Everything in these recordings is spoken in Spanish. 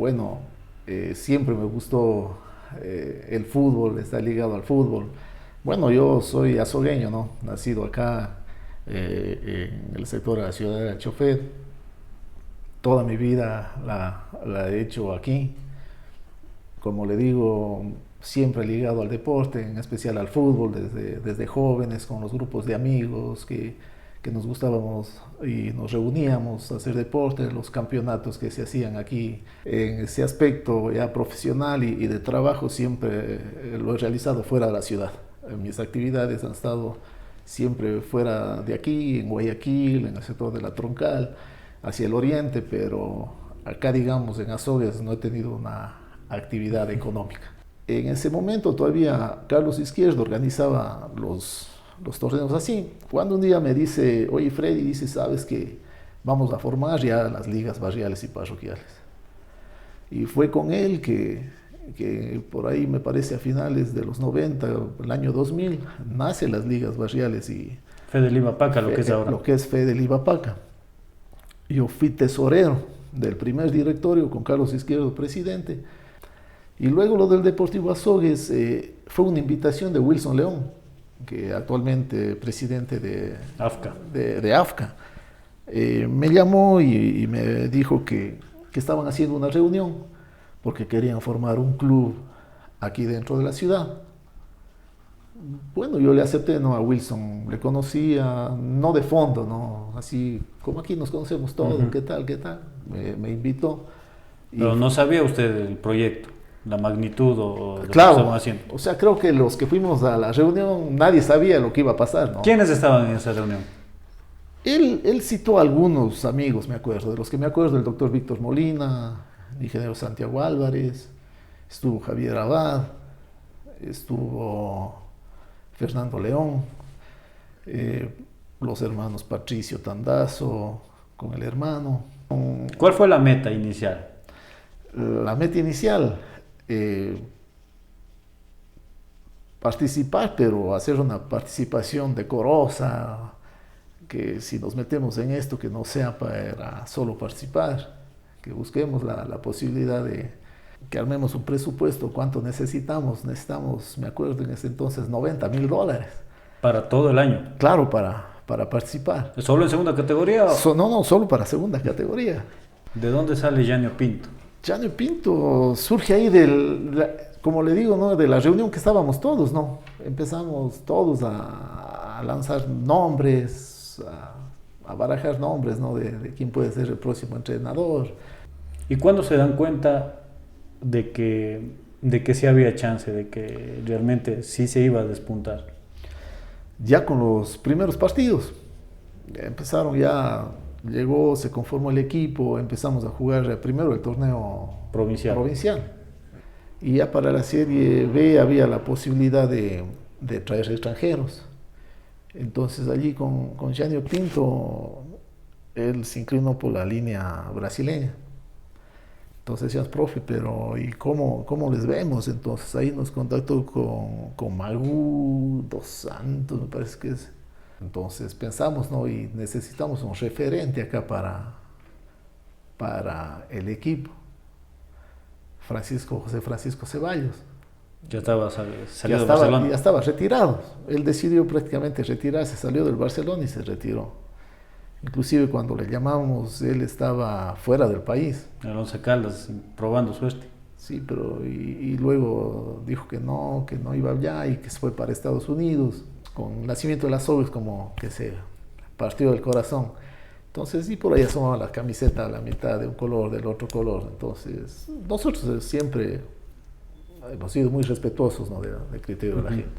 bueno, siempre me gustó el fútbol, estar ligado al fútbol. Bueno, yo soy azogueño, ¿no? Nacido acá en el sector de la ciudad de Chofer. Toda mi vida la he hecho aquí. Como le digo, siempre ligado al deporte, en especial al fútbol, desde jóvenes, con los grupos de amigos que nos gustábamos y nos reuníamos a hacer deporte, los campeonatos que se hacían aquí. En ese aspecto ya profesional y de trabajo siempre lo he realizado fuera de la ciudad. Mis actividades han estado siempre fuera de aquí, en Guayaquil, en el sector de la Troncal, hacia el oriente, pero acá, digamos, en Azogues no he tenido una actividad económica. En ese momento todavía Carlos Izquierdo organizaba los torneos así. Cuando un día me dice, oye Freddy, dice, sabes que vamos a formar ya las ligas barriales y parroquiales. Y fue con él que por ahí me parece a finales de los 90, el año 2000, nace las ligas barriales y Fede Lima Paca, lo que es ahora. lo que es Fede Libapaca. Yo fui tesorero del primer directorio con Carlos Izquierdo presidente. Y luego lo del Deportivo Azogues fue una invitación de Wilson León, que actualmente presidente AFCA. de AFCA. Me llamó y me dijo que estaban haciendo una reunión porque querían formar un club aquí dentro de la ciudad. Bueno, yo le acepté, ¿no? A Wilson le conocía, no de fondo, ¿no? Así como aquí nos conocemos todos, ¿qué tal, qué tal? Me invitó. Pero no sabía usted el proyecto, la magnitud o lo que Claro, estaban haciendo. o sea, creo que los que fuimos a la reunión, nadie sabía lo que iba a pasar, ¿no? ¿Quiénes estaban en esa reunión? Él citó a algunos amigos, me acuerdo, de los que me acuerdo, el doctor Víctor Molina, el ingeniero Santiago Álvarez, estuvo Javier Abad, estuvo Fernando León, los hermanos Patricio Tandazo, con el hermano. ¿Cuál fue la meta inicial? La meta inicial, participar, pero hacer una participación decorosa, que si nos metemos en esto, que no sea para solo participar, que busquemos la posibilidad de que armemos un presupuesto, cuánto necesitamos. Necesitamos, me acuerdo en ese entonces, $90,000. Para todo el año. Claro, para participar. ¿Solo en segunda categoría? No, solo para segunda categoría. ¿De dónde sale Yanio Pinto? Yanio Pinto surge ahí como le digo, ¿no? De la reunión que estábamos todos, ¿no? Empezamos todos a lanzar nombres, a barajar nombres, ¿no? De quién puede ser el próximo entrenador. ¿Y cuándo se dan cuenta de que sí había chance, de que realmente sí se iba a despuntar? Ya con los primeros partidos. Empezaron ya, llegó, se conformó el equipo, empezamos a jugar primero el torneo provincial. Y ya para la Serie B había la posibilidad de traer extranjeros. Entonces allí con Yanio Pinto, él se inclinó por la línea brasileña. Entonces decíamos, profe, pero ¿y cómo les vemos? Entonces ahí nos contactó con Magú Dos Santos, me parece que es. Entonces pensamos, ¿no? Y necesitamos un referente acá para el equipo. José Francisco Ceballos. Ya estaba salido de Barcelona. Ya estaba retirado. Él decidió prácticamente retirarse, salió del Barcelona y se retiró. Inclusive cuando le llamamos, él estaba fuera del país. El Once Caldas, probando suerte. Sí, pero y luego dijo que no iba allá y que se fue para Estados Unidos. Con el nacimiento de las Azogues como que se partió del corazón. Entonces, y por ahí asomaba la camiseta a la mitad de un color, del otro color. Entonces, nosotros siempre hemos sido muy respetuosos, ¿no? del criterio de la gente.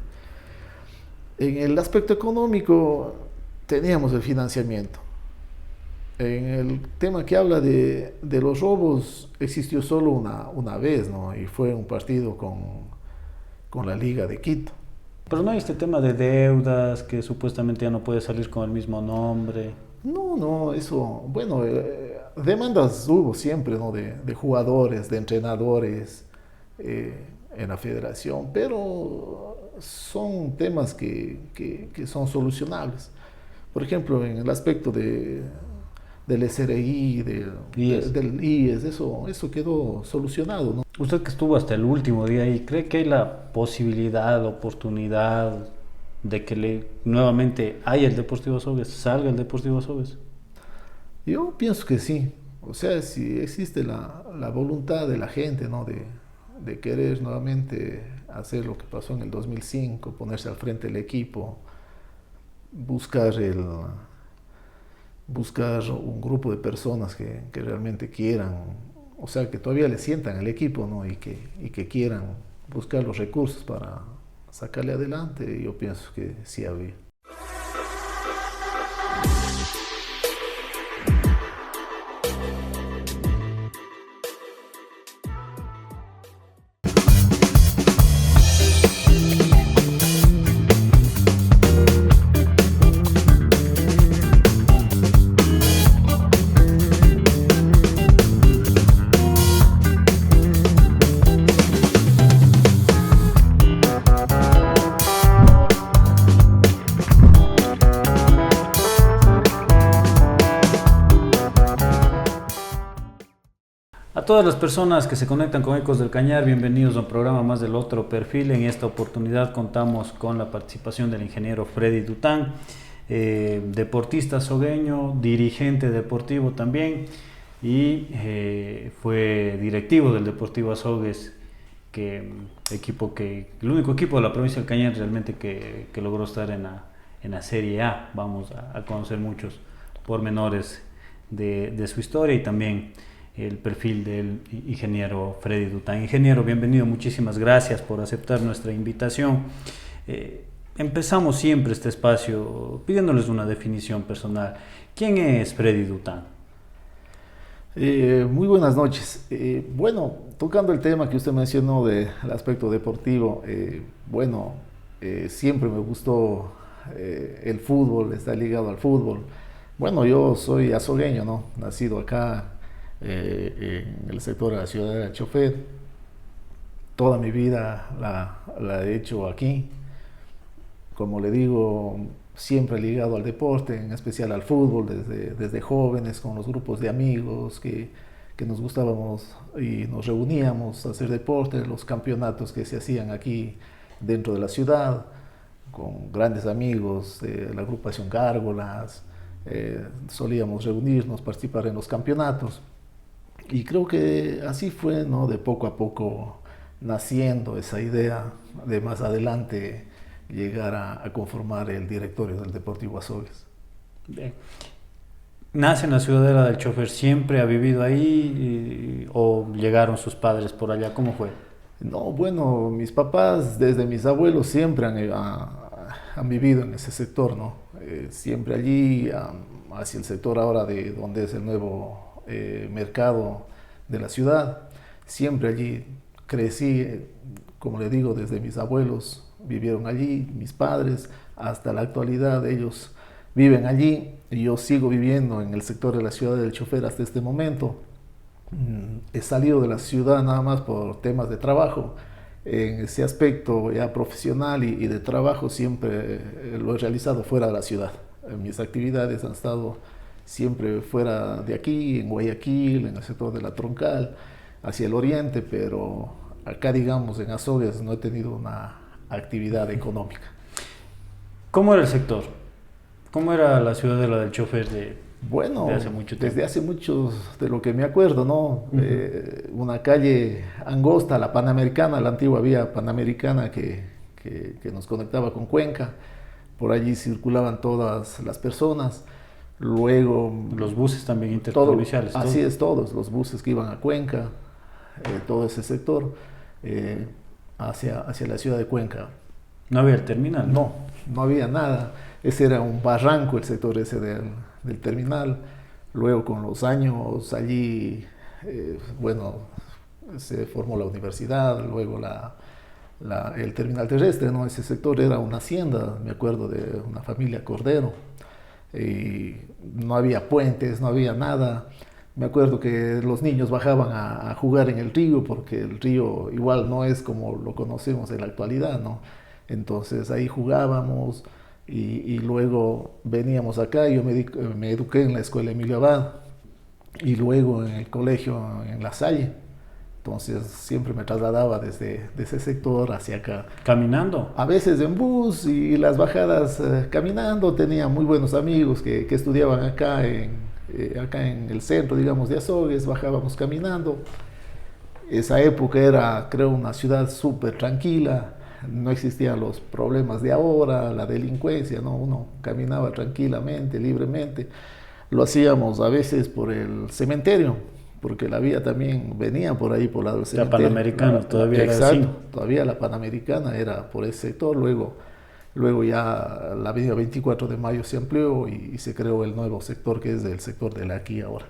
En el aspecto económico, teníamos el financiamiento. En el tema que habla de los robos, existió solo una vez, ¿no? Y fue un partido con la Liga de Quito. Pero no hay este tema de deudas, que supuestamente ya no puede salir con el mismo nombre. No, eso, bueno, demandas hubo siempre, ¿no? De jugadores, de entrenadores en la federación, pero son temas que son solucionables. Por ejemplo, en el aspecto de del SRI, del IES, eso quedó solucionado, ¿no? Usted que estuvo hasta el último día ahí, ¿cree que hay la posibilidad, oportunidad de que nuevamente haya el Deportivo Azogues, salga el Deportivo Azogues? Yo pienso que sí. O sea, si existe la voluntad de la gente, ¿no? De querer nuevamente hacer lo que pasó en el 2005, ponerse al frente del equipo, buscar buscar un grupo de personas que realmente quieran, o sea, que todavía le sientan al equipo, ¿no? Y que quieran buscar los recursos para sacarle adelante, yo pienso que sí había. A todas las personas que se conectan con Ecos del Cañar, bienvenidos a un programa más del Otro Perfil. En esta oportunidad contamos con la participación del ingeniero Freddy Dután, deportista azogueño, dirigente deportivo también, y fue directivo del Deportivo Azogues, el único equipo de la provincia del Cañar realmente que logró estar en la Serie A. Vamos a conocer muchos pormenores de su historia y también el perfil del ingeniero Freddy Dután. Ingeniero, bienvenido, muchísimas gracias por aceptar nuestra invitación. Empezamos siempre este espacio pidiéndoles una definición personal. ¿Quién es Freddy Dután? Muy buenas noches. Bueno, tocando el tema que usted mencionó del aspecto deportivo, siempre me gustó el fútbol, está ligado al fútbol. Bueno, yo soy azogueño, ¿no? Nacido acá en el sector de la ciudad del Chofer. Toda mi vida la he hecho aquí. Como le digo, siempre ligado al deporte, en especial al fútbol, desde jóvenes, con los grupos de amigos que nos gustábamos y nos reuníamos a hacer deporte, los campeonatos que se hacían aquí dentro de la ciudad, con grandes amigos de la agrupación Gárgolas, solíamos reunirnos, participar en los campeonatos. Y creo que así fue, ¿no? De poco a poco naciendo esa idea de más adelante llegar a conformar el directorio del Deportivo Azogues. Bien. ¿Nace en la ciudadela del Chofer? ¿Siempre ha vivido ahí o llegaron sus padres por allá? ¿Cómo fue? No, bueno, mis papás desde mis abuelos siempre han vivido en ese sector, ¿no? Siempre allí, hacia el sector ahora de donde es el nuevo mercado de la ciudad. Siempre allí crecí, como le digo, desde mis abuelos vivieron allí, mis padres, hasta la actualidad ellos viven allí y yo sigo viviendo en el sector de la ciudad del Chofer hasta este momento. He salido de la ciudad nada más por temas de trabajo. En ese aspecto ya profesional y de trabajo siempre lo he realizado fuera de la ciudad. Mis actividades han estado siempre fuera de aquí, en Guayaquil, en el sector de la Troncal, hacia el oriente, pero acá, digamos, en Azogues no he tenido una actividad económica. ¿Cómo era el sector? ¿Cómo era la ciudadela del Chofer de hace mucho tiempo? Desde hace mucho, de lo que me acuerdo, ¿no? Una calle angosta, la Panamericana, la antigua vía Panamericana que nos conectaba con Cuenca. Por allí circulaban todas las personas. Luego los buses también interprovinciales. Así es, todos los buses que iban a Cuenca, todo ese sector, hacia la ciudad de Cuenca. ¿No había el terminal? No había nada. Ese era un barranco, el sector ese del terminal. Luego con los años allí, se formó la universidad, luego el terminal terrestre, ¿no? Ese sector era una hacienda, me acuerdo de una familia Cordero. Y no había puentes, no había nada. Me acuerdo que los niños bajaban a jugar en el río, porque el río igual no es como lo conocemos en la actualidad, ¿no? Entonces ahí jugábamos, y luego veníamos acá. Yo me eduqué en la escuela Emilio Abad y luego en el colegio en La Salle. Entonces siempre me trasladaba desde ese sector hacia acá. ¿Caminando? A veces en bus y las bajadas caminando. Tenía muy buenos amigos que estudiaban acá en el centro, digamos, de Azogues. Bajábamos caminando. Esa época era, creo, una ciudad súper tranquila. No existían los problemas de ahora, la delincuencia, ¿no? Uno caminaba tranquilamente, libremente. Lo hacíamos a veces por el cementerio, porque la vía también venía por ahí, por lado del cementerio. La Panamericana todavía era así. Exacto, todavía la Panamericana era por ese sector. Luego ya la avenida 24 de Mayo se amplió y se creó el nuevo sector, que es el sector de la aquí ahora.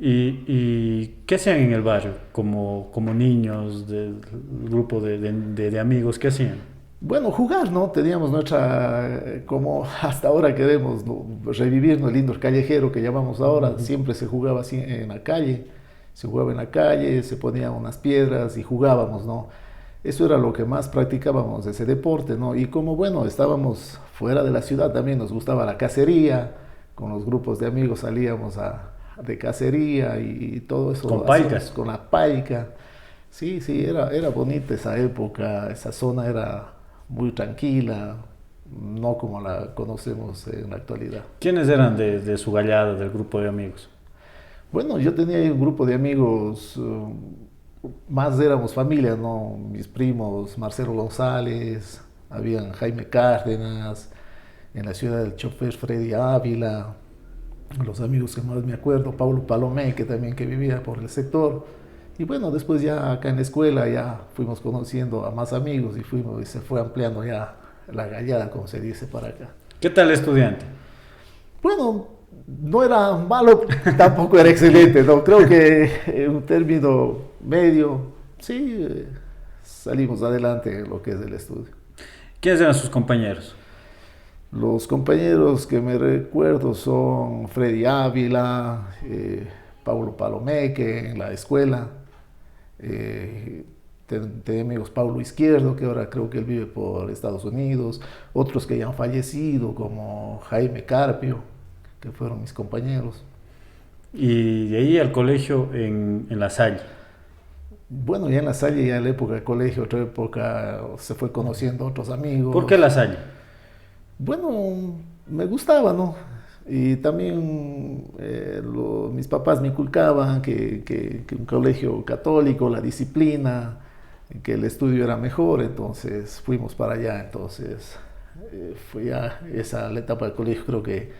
¿Y qué hacían en el barrio como niños del grupo de amigos? ¿Qué hacían? Bueno, jugar, ¿no? Teníamos como hasta ahora queremos, ¿no?, revivir, ¿no?, el indoor callejero que llamamos ahora. Siempre se jugaba así en la calle, se jugaba en la calle, se ponían unas piedras y jugábamos, ¿no? Eso era lo que más practicábamos, ese deporte, ¿no? Y como, bueno, estábamos fuera de la ciudad, también nos gustaba la cacería. Con los grupos de amigos salíamos de cacería y todo eso. ¿Con paicas? Con la paica. Sí, era bonita esa época. Esa zona era muy tranquila, no como la conocemos en la actualidad. ¿Quiénes eran de su gallada, del grupo de amigos? Bueno, yo tenía ahí un grupo de amigos, más éramos familia, ¿no? Mis primos, Marcelo González, habían Jaime Cárdenas, en la ciudad del chofer Freddy Ávila, los amigos que más me acuerdo, Paulo Palomé, que también que vivía por el sector. Y bueno, después ya acá en la escuela ya fuimos conociendo a más amigos y se fue ampliando ya la gallada, como se dice para acá. ¿Qué tal estudiante? Bueno, no era malo, tampoco era excelente, ¿no? Creo que en un término medio, sí, salimos adelante en lo que es el estudio. ¿Quiénes eran sus compañeros? Los compañeros que me recuerdo son Freddy Ávila, Paulo Palomé, que en la escuela. Tenía amigos Paulo Izquierdo, que ahora creo que él vive por Estados Unidos, otros que ya han fallecido, como Jaime Carpio, que fueron mis compañeros. Y de ahí al colegio en La Salle. Bueno, ya en La Salle, ya en la época del colegio, otra época, se fue conociendo otros amigos. ¿Por qué La Salle? Bueno, me gustaba, ¿no? Y también mis papás me inculcaban que un colegio católico, la disciplina, que el estudio era mejor. Entonces fuimos para allá. Entonces fue ya la etapa del colegio, creo que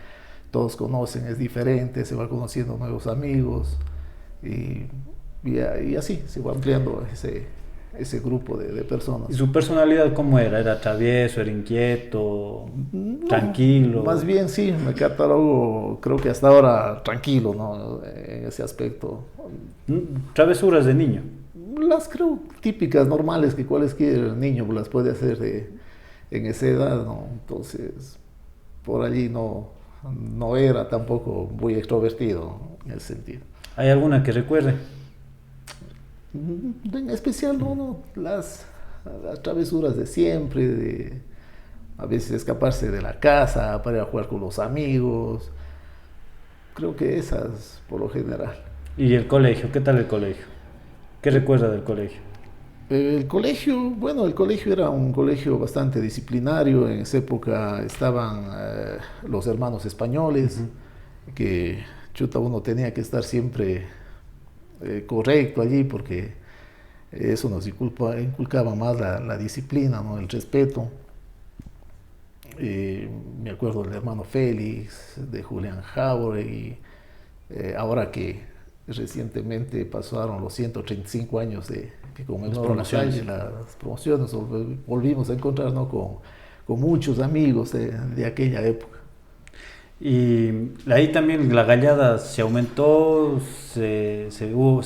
todos conocen, es diferente, se va conociendo nuevos amigos y así se va ampliando ese grupo de personas. ¿Y su personalidad cómo era? ¿Era travieso, era inquieto, tranquilo? Más bien sí, me catalogo, creo que hasta ahora tranquilo, ¿no?, en ese aspecto. ¿Travesuras de niño? Las creo típicas, normales, que cualquier niño las puede hacer en esa edad, ¿no? Entonces, por allí no era tampoco muy extrovertido en ese sentido. ¿Hay alguna que recuerde? En especial, no, las travesuras de siempre, a veces escaparse de la casa para ir a jugar con los amigos. Creo que esas, por lo general. ¿Y el colegio? ¿Qué tal el colegio? ¿Qué recuerda del colegio? El colegio era un colegio bastante disciplinario. En esa época estaban los hermanos españoles, que uno tenía que estar siempre correcto allí, porque eso nos inculcaba más la disciplina, ¿no?, el respeto. Me acuerdo del hermano Félix, de Julián Jauregui, ahora que recientemente pasaron los 135 años que conmemoró las promociones, volvimos a encontrarnos con muchos amigos de aquella época. Y ahí también la gallada se aumentó, se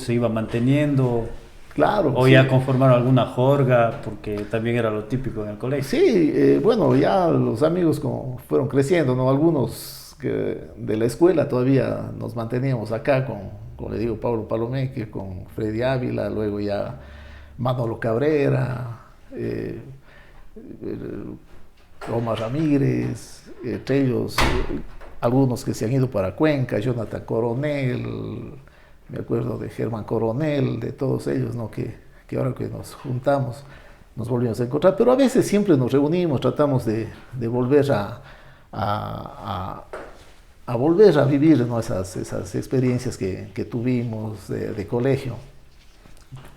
iba manteniendo. Claro. O sí. ya conformaron alguna jorga, porque también era lo típico en el colegio. Sí, bueno, ya los amigos fueron creciendo, ¿no? Algunos de la escuela todavía nos manteníamos acá como le digo, Paulo Palomé, que con Freddy Ávila, luego ya Manolo Cabrera, Omar Ramírez, entre ellos algunos que se han ido para Cuenca, Jonathan Coronel, me acuerdo de Germán Coronel, de todos ellos, ¿no? que ahora que nos juntamos nos volvimos a encontrar, pero a veces siempre nos reunimos, tratamos de volver a volver a vivir, ¿no? esas experiencias que tuvimos de colegio.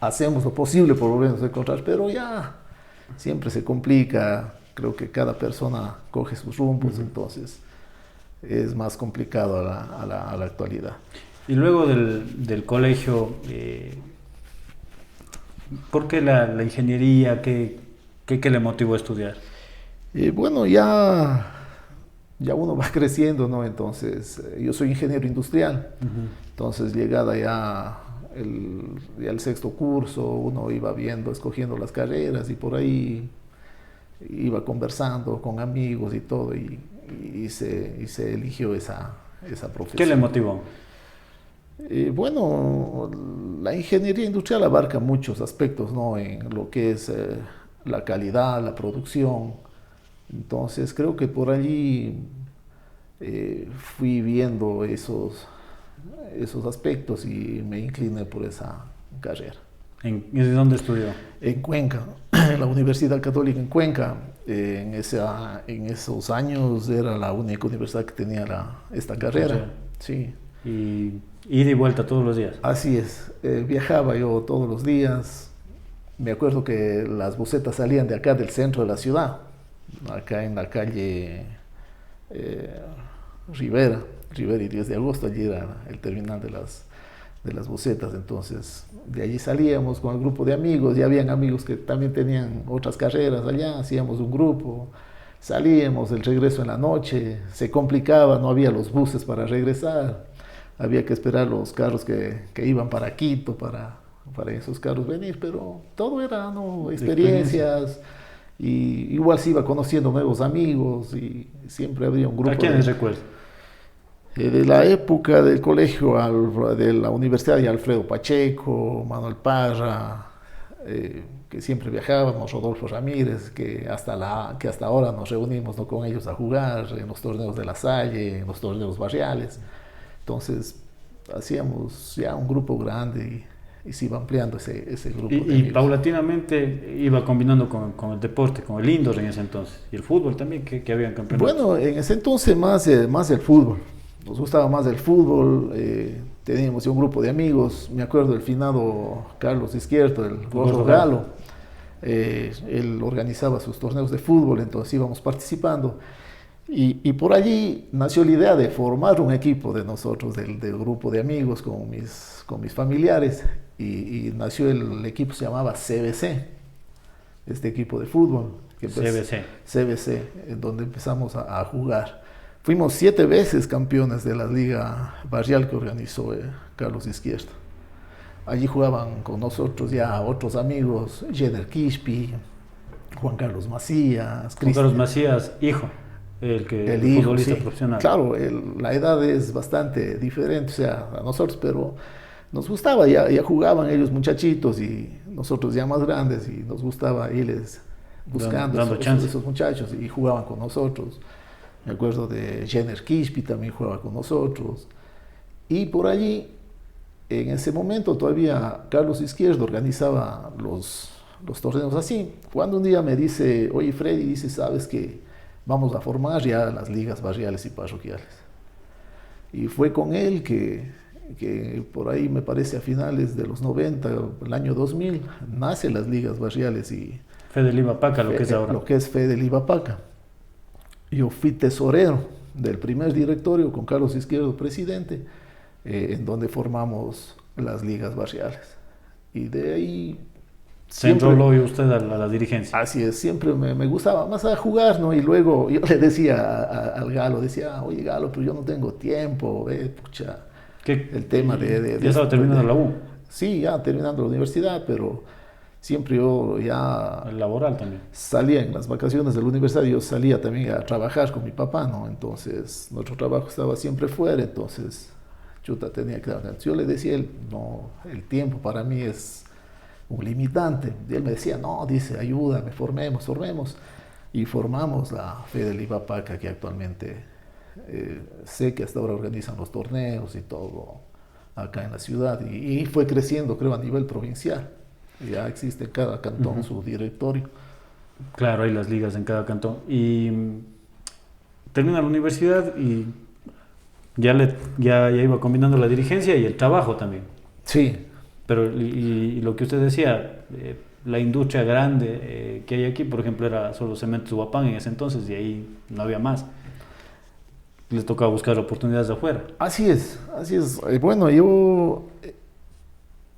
Hacemos lo posible por volvernos a encontrar, pero ya siempre se complica, creo que cada persona coge sus rumbos, entonces es más complicado a la actualidad. Y luego del colegio, ¿por qué la ingeniería? ¿Qué le motivó a estudiar? Bueno, ya uno va creciendo, ¿no? Entonces, yo soy ingeniero industrial, entonces llegada ya el sexto curso, uno iba viendo, escogiendo las carreras y por ahí iba conversando con amigos y todo y se eligió esa profesión. ¿Qué le motivó? Bueno, la ingeniería industrial abarca muchos aspectos, ¿no? En lo que es la calidad, la producción. Entonces creo que por allí fui viendo esos aspectos y me incliné por esa carrera. ¿En dónde estudió? En Cuenca, en la Universidad Católica en Cuenca. En esos años era la única universidad que tenía esta carrera. Sí. ¿Y ida y vuelta todos los días? Así es. Viajaba yo todos los días. Me acuerdo que las busetas salían de acá, del centro de la ciudad, acá en la calle Rivera y 10 de agosto, allí era el terminal de las busetas. Entonces, de allí salíamos con el grupo de amigos, ya habían amigos que también tenían otras carreras allá, hacíamos un grupo, salíamos, el regreso en la noche, se complicaba, no había los buses para regresar, había que esperar los carros que iban para Quito, para esos carros venir, pero todo era, ¿no? Experiencias, y igual se iba conociendo nuevos amigos y siempre había un grupo. ¿A quiénes recuerdas? De la época del colegio, de la universidad, de Alfredo Pacheco, Manuel Parra, que siempre viajábamos, Rodolfo Ramírez, que hasta ahora nos reunimos, ¿no? con ellos a jugar en los torneos de La Salle, en los torneos barriales. Entonces hacíamos ya un grupo grande y se iba ampliando ese grupo. Y paulatinamente iba combinando con el deporte, con el indoor en ese entonces, y el fútbol también, que habían campeonatos. Bueno, en ese entonces más el fútbol. Nos gustaba más el fútbol, teníamos un grupo de amigos, me acuerdo del finado Carlos Izquierdo, el Gordo Galo, él organizaba sus torneos de fútbol, entonces íbamos participando, y por allí nació la idea de formar un equipo de nosotros, del grupo de amigos con mis familiares, y nació el equipo, se llamaba CBC, este equipo de fútbol, CBC, en donde empezamos a jugar. Fuimos 7 veces campeones de la liga barrial que organizó Carlos Izquierdo. Allí jugaban con nosotros ya otros amigos, Jenner Quispe, Juan Carlos Macías. Juan Carlos Macías, hijo, el futbolista profesional. Claro, la edad es bastante diferente, o sea, a nosotros, pero nos gustaba, ya jugaban ellos muchachitos y nosotros ya más grandes, y nos gustaba irles buscando esos muchachos, y jugaban con nosotros. Me acuerdo de Jenner Quispe, también jugaba con nosotros. Y por allí, en ese momento todavía Carlos Izquierdo organizaba los torneos así. Cuando un día me dice, oye Freddy, dice, sabes que vamos a formar ya las ligas barriales y parroquiales. Y fue con él que por ahí, me parece a finales de los 90, el año 2000, nacen las ligas barriales y Fede Liva Paca, lo que es ahora. Lo que es Fede Liva Paca. Yo fui tesorero del primer directorio con Carlos Izquierdo presidente, en donde formamos las ligas barriales. Y de ahí... ¿Se enroló usted a la dirigencia? Así es, siempre me gustaba más a jugar, ¿no? Y luego yo le decía al Galo, decía, oye Galo, pero yo no tengo tiempo, pucha. El tema de ¿Ya estaba terminando la U? Sí, ya terminando la universidad, pero... Siempre yo ya... El laboral también. Salía en las vacaciones de la universidad, yo salía también a trabajar con mi papá, ¿no? Entonces, nuestro trabajo estaba siempre fuera, entonces, tenía que dar. Yo le decía a él, no, el tiempo para mí es un limitante. Y él me decía, no, dice, ayúdame, formemos. y formamos la Fe del Ibapaca, que actualmente sé que hasta ahora organizan los torneos y todo acá en la ciudad, y fue creciendo, creo, a nivel provincial. Ya existe en cada cantón su directorio. Claro, hay las ligas en cada cantón. Y termina la universidad y ya iba combinando la dirigencia y el trabajo también. Sí. Pero y lo que usted decía, la industria grande que hay aquí, por ejemplo, era solo Cementos Huapán en ese entonces y ahí no había más. Les tocaba buscar oportunidades de afuera. Así es, así es. Bueno, yo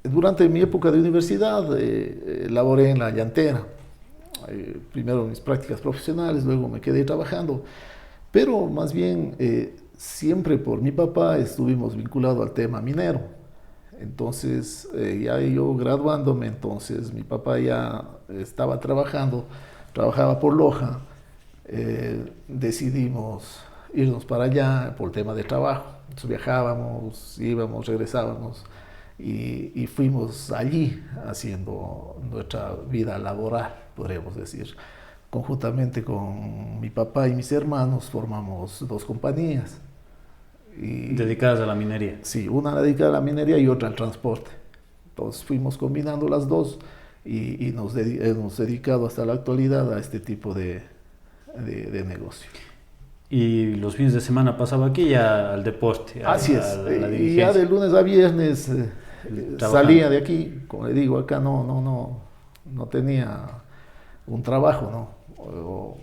durante mi época de universidad laboré en la llantera. Primero mis prácticas profesionales, luego me quedé trabajando, pero más bien siempre por mi papá estuvimos vinculados al tema minero. Entonces, ya yo graduándome, entonces mi papá ya estaba trabajaba por Loja, decidimos irnos para allá por tema de trabajo. Entonces viajábamos, íbamos, regresábamos y fuimos allí haciendo nuestra vida laboral, podríamos decir. Conjuntamente con mi papá y mis hermanos formamos 2 compañías. Dedicadas a la minería. Sí, una dedicada a la minería y otra al transporte. Entonces fuimos combinando las dos y nos hemos dedicado hasta la actualidad a este tipo de negocio. Y los fines de semana pasaba aquí ya al deporte. Así es, y ya de lunes a viernes salía de aquí, como le digo, acá no tenía un trabajo, ¿no?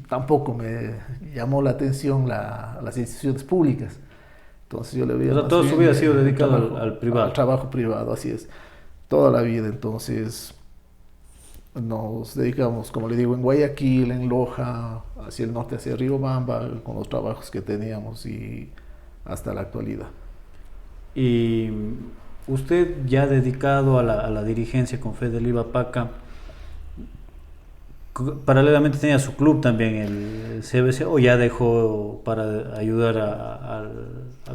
Tampoco me llamó la atención las instituciones públicas. Entonces yo le veía. O sea, toda su vida ha sido dedicado al privado. Al trabajo privado, así es. Toda la vida. Entonces nos dedicamos, como le digo, en Guayaquil, en Loja, hacia el norte, hacia Riobamba, con los trabajos que teníamos y hasta la actualidad. Y usted ya dedicado a la dirigencia con Fe del Ibapaca, paralelamente tenía su club también, el CBC, o ya dejó para ayudar a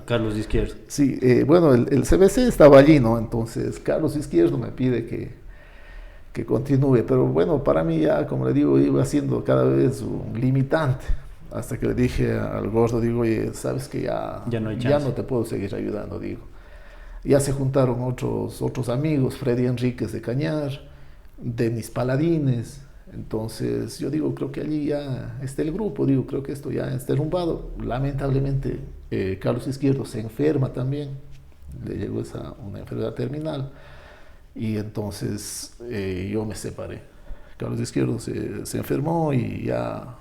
Carlos Izquierdo. Sí, bueno, el CBC estaba allí, ¿no? Entonces Carlos Izquierdo me pide que continúe, pero bueno, para mí ya, como le digo, iba siendo cada vez un limitante, hasta que le dije al gordo, digo, oye, sabes que ya no hay chance, ya no te puedo seguir ayudando, digo. Ya se juntaron otros amigos, Freddy Enríquez de Cañar, Denis Paladines. Entonces yo digo, creo que allí ya está el grupo, digo, creo que esto ya está derrumbado. Lamentablemente Carlos Izquierdo se enferma también, le llegó una enfermedad terminal y entonces yo me separé. Carlos Izquierdo se enfermó y ya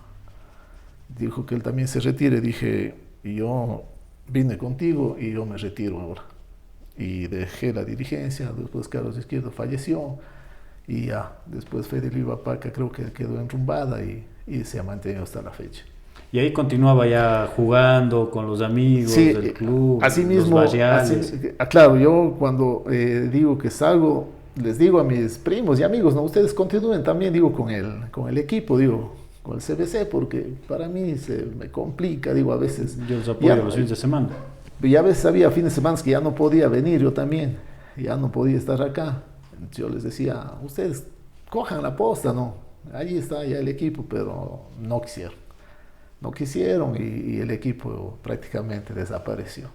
dijo que él también se retire. Dije, yo vine contigo y yo me retiro ahora. Y dejé la dirigencia, después Carlos Izquierdo falleció. Y ya, después Fe del Ibapaca creo que quedó enrumbada y se ha mantenido hasta la fecha. Y ahí continuaba ya jugando con los amigos del club, así mismo, los barriales. Claro, yo cuando digo que salgo, les digo a mis primos y amigos, no, ustedes continúen también, digo, con el equipo, digo, con el CBC, porque para mí se me complica, digo, a veces. Yo los apoyo los fines de semana. Y a veces había fines de semana que ya no podía venir, yo también, ya no podía estar acá. Yo les decía, ustedes cojan la posta, ¿no? Allí está ya el equipo, pero no quisieron. No quisieron y el equipo prácticamente desapareció.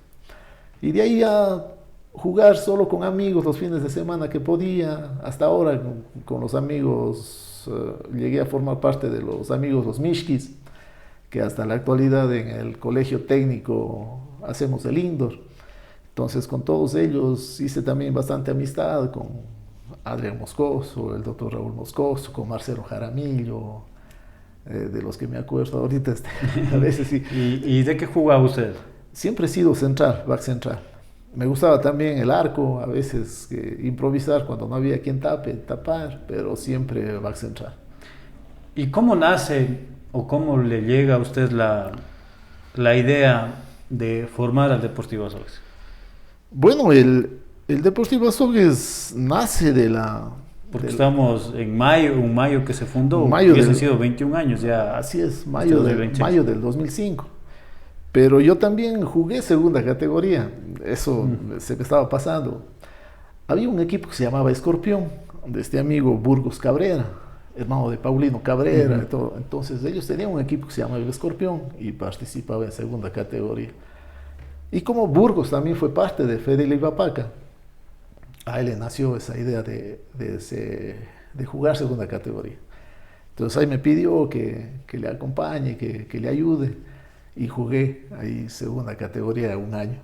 Y de ahí a jugar solo con amigos los fines de semana que podía. Hasta ahora con los amigos, llegué a formar parte de los amigos, los Mishkis, que hasta la actualidad en el colegio técnico hacemos el indoor. Entonces con todos ellos hice también bastante amistad con Adrián Moscoso, el doctor Raúl Moscoso, con Marcelo Jaramillo, de los que me acuerdo ahorita, a veces sí. ¿Y de qué jugaba usted? Siempre he sido central, back central. Me gustaba también el arco, a veces improvisar cuando no había quien tapar, pero siempre back central. ¿Y cómo nace o cómo le llega a usted la idea de formar al Deportivo Azogues? Bueno, el Deportivo Azogues nace de la... Porque estamos en mayo, un mayo que se fundó, mayo hubiesen sido 21 años ya. Así es, mayo del 2005. Pero yo también jugué segunda categoría, eso se me estaba pasando. Había un equipo que se llamaba Escorpión, de este amigo Burgos Cabrera. hermano de Paulino Cabrera, Ujú. y todo. Entonces ellos tenían un equipo que se llama El Escorpión y participaba en segunda categoría. Y como Burgos también fue parte de Fede Livapaca, a él le nació esa idea de jugar segunda categoría. Entonces ahí me pidió que le acompañe, que le ayude, y jugué ahí segunda categoría un año.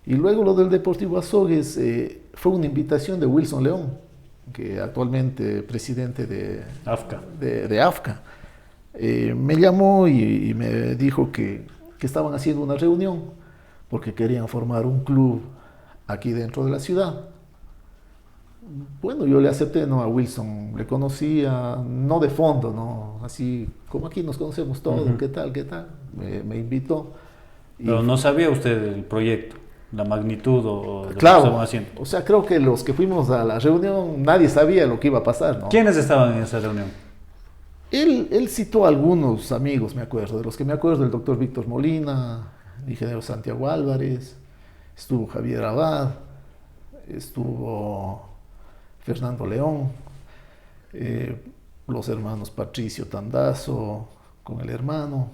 Y luego lo del Deportivo Azogues fue una invitación de Wilson León, que actualmente presidente AFCA. de AFCA. Me llamó y me dijo que estaban haciendo una reunión porque querían formar un club aquí dentro de la ciudad. Bueno, yo le acepté, ¿no? A Wilson, le conocía, no de fondo, ¿no? Así como aquí nos conocemos todos, Ujú. ¿qué tal, qué tal? Me invitó y Pero no sabía usted el proyecto, la magnitud o de lo que estaban claro, haciendo. o sea, creo que los que fuimos a la reunión, nadie sabía lo que iba a pasar, ¿no? ¿Quiénes estaban en esa reunión? Él citó a algunos amigos, me acuerdo, de los que me acuerdo, el doctor Víctor Molina, el ingeniero Santiago Álvarez, estuvo Javier Abad, estuvo Fernando León, eh, los hermanos Patricio Tandazo con el hermano,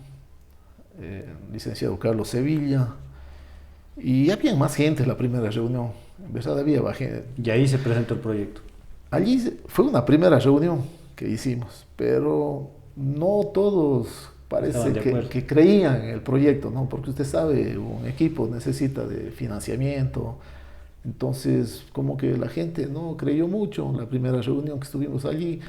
licenciado Carlos Sevilla, y había más gente en la primera reunión, en verdad había gente. Y ahí se presentó el proyecto. Allí fue una primera reunión que hicimos, pero no todos Estaban parece de acuerdo. que creían en el proyecto, ¿no? Porque usted sabe, un equipo necesita de financiamiento, entonces como que la gente no creyó mucho en la primera reunión que estuvimos allí,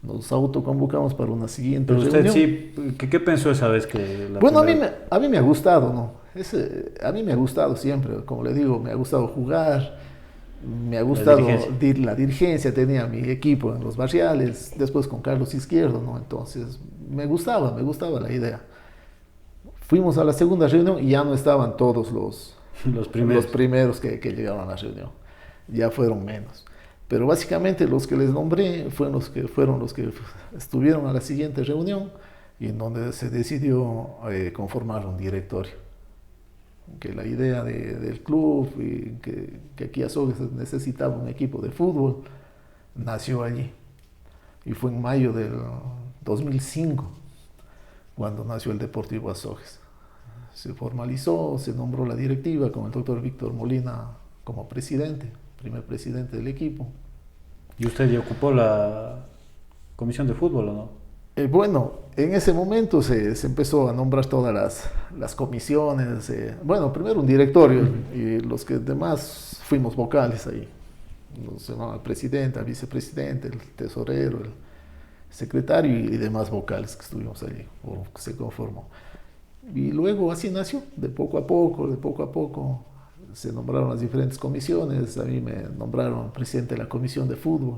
nos autoconvocamos para una siguiente Pero usted reunión. sí, ¿qué pensó esa vez que la Bueno, primera? a mí me ha gustado, ¿no? A mí me ha gustado siempre, como le digo, me ha gustado jugar, me ha La gustado dirigencia. la dirigencia, tenía mi equipo en los barriales, después con Carlos Izquierdo, ¿no? Entonces, me gustaba la idea. Fuimos a la segunda reunión y ya no estaban todos Los primeros. los primeros que llegaron a la reunión, ya fueron menos. Pero básicamente los que les nombré fueron los que estuvieron a la siguiente reunión y en donde se decidió conformar un directorio. Que la idea del club y que aquí Azogues necesitaba un equipo de fútbol nació allí. Y fue en mayo del 2005 cuando nació el Deportivo Azogues. Se formalizó, se nombró la directiva con el doctor Víctor Molina como presidente, primer presidente del equipo. ¿Y usted ya ocupó la comisión de fútbol o no? Bueno, en ese momento se empezó a nombrar todas las comisiones. Bueno, primero un directorio y los que demás fuimos vocales ahí. Se llamaba el presidente, el vicepresidente, el tesorero, el secretario y demás vocales que estuvimos allí, o que se conformó. Y luego así nació, de poco a poco, de poco a poco. Se nombraron las diferentes comisiones. A mí me nombraron presidente de la comisión de fútbol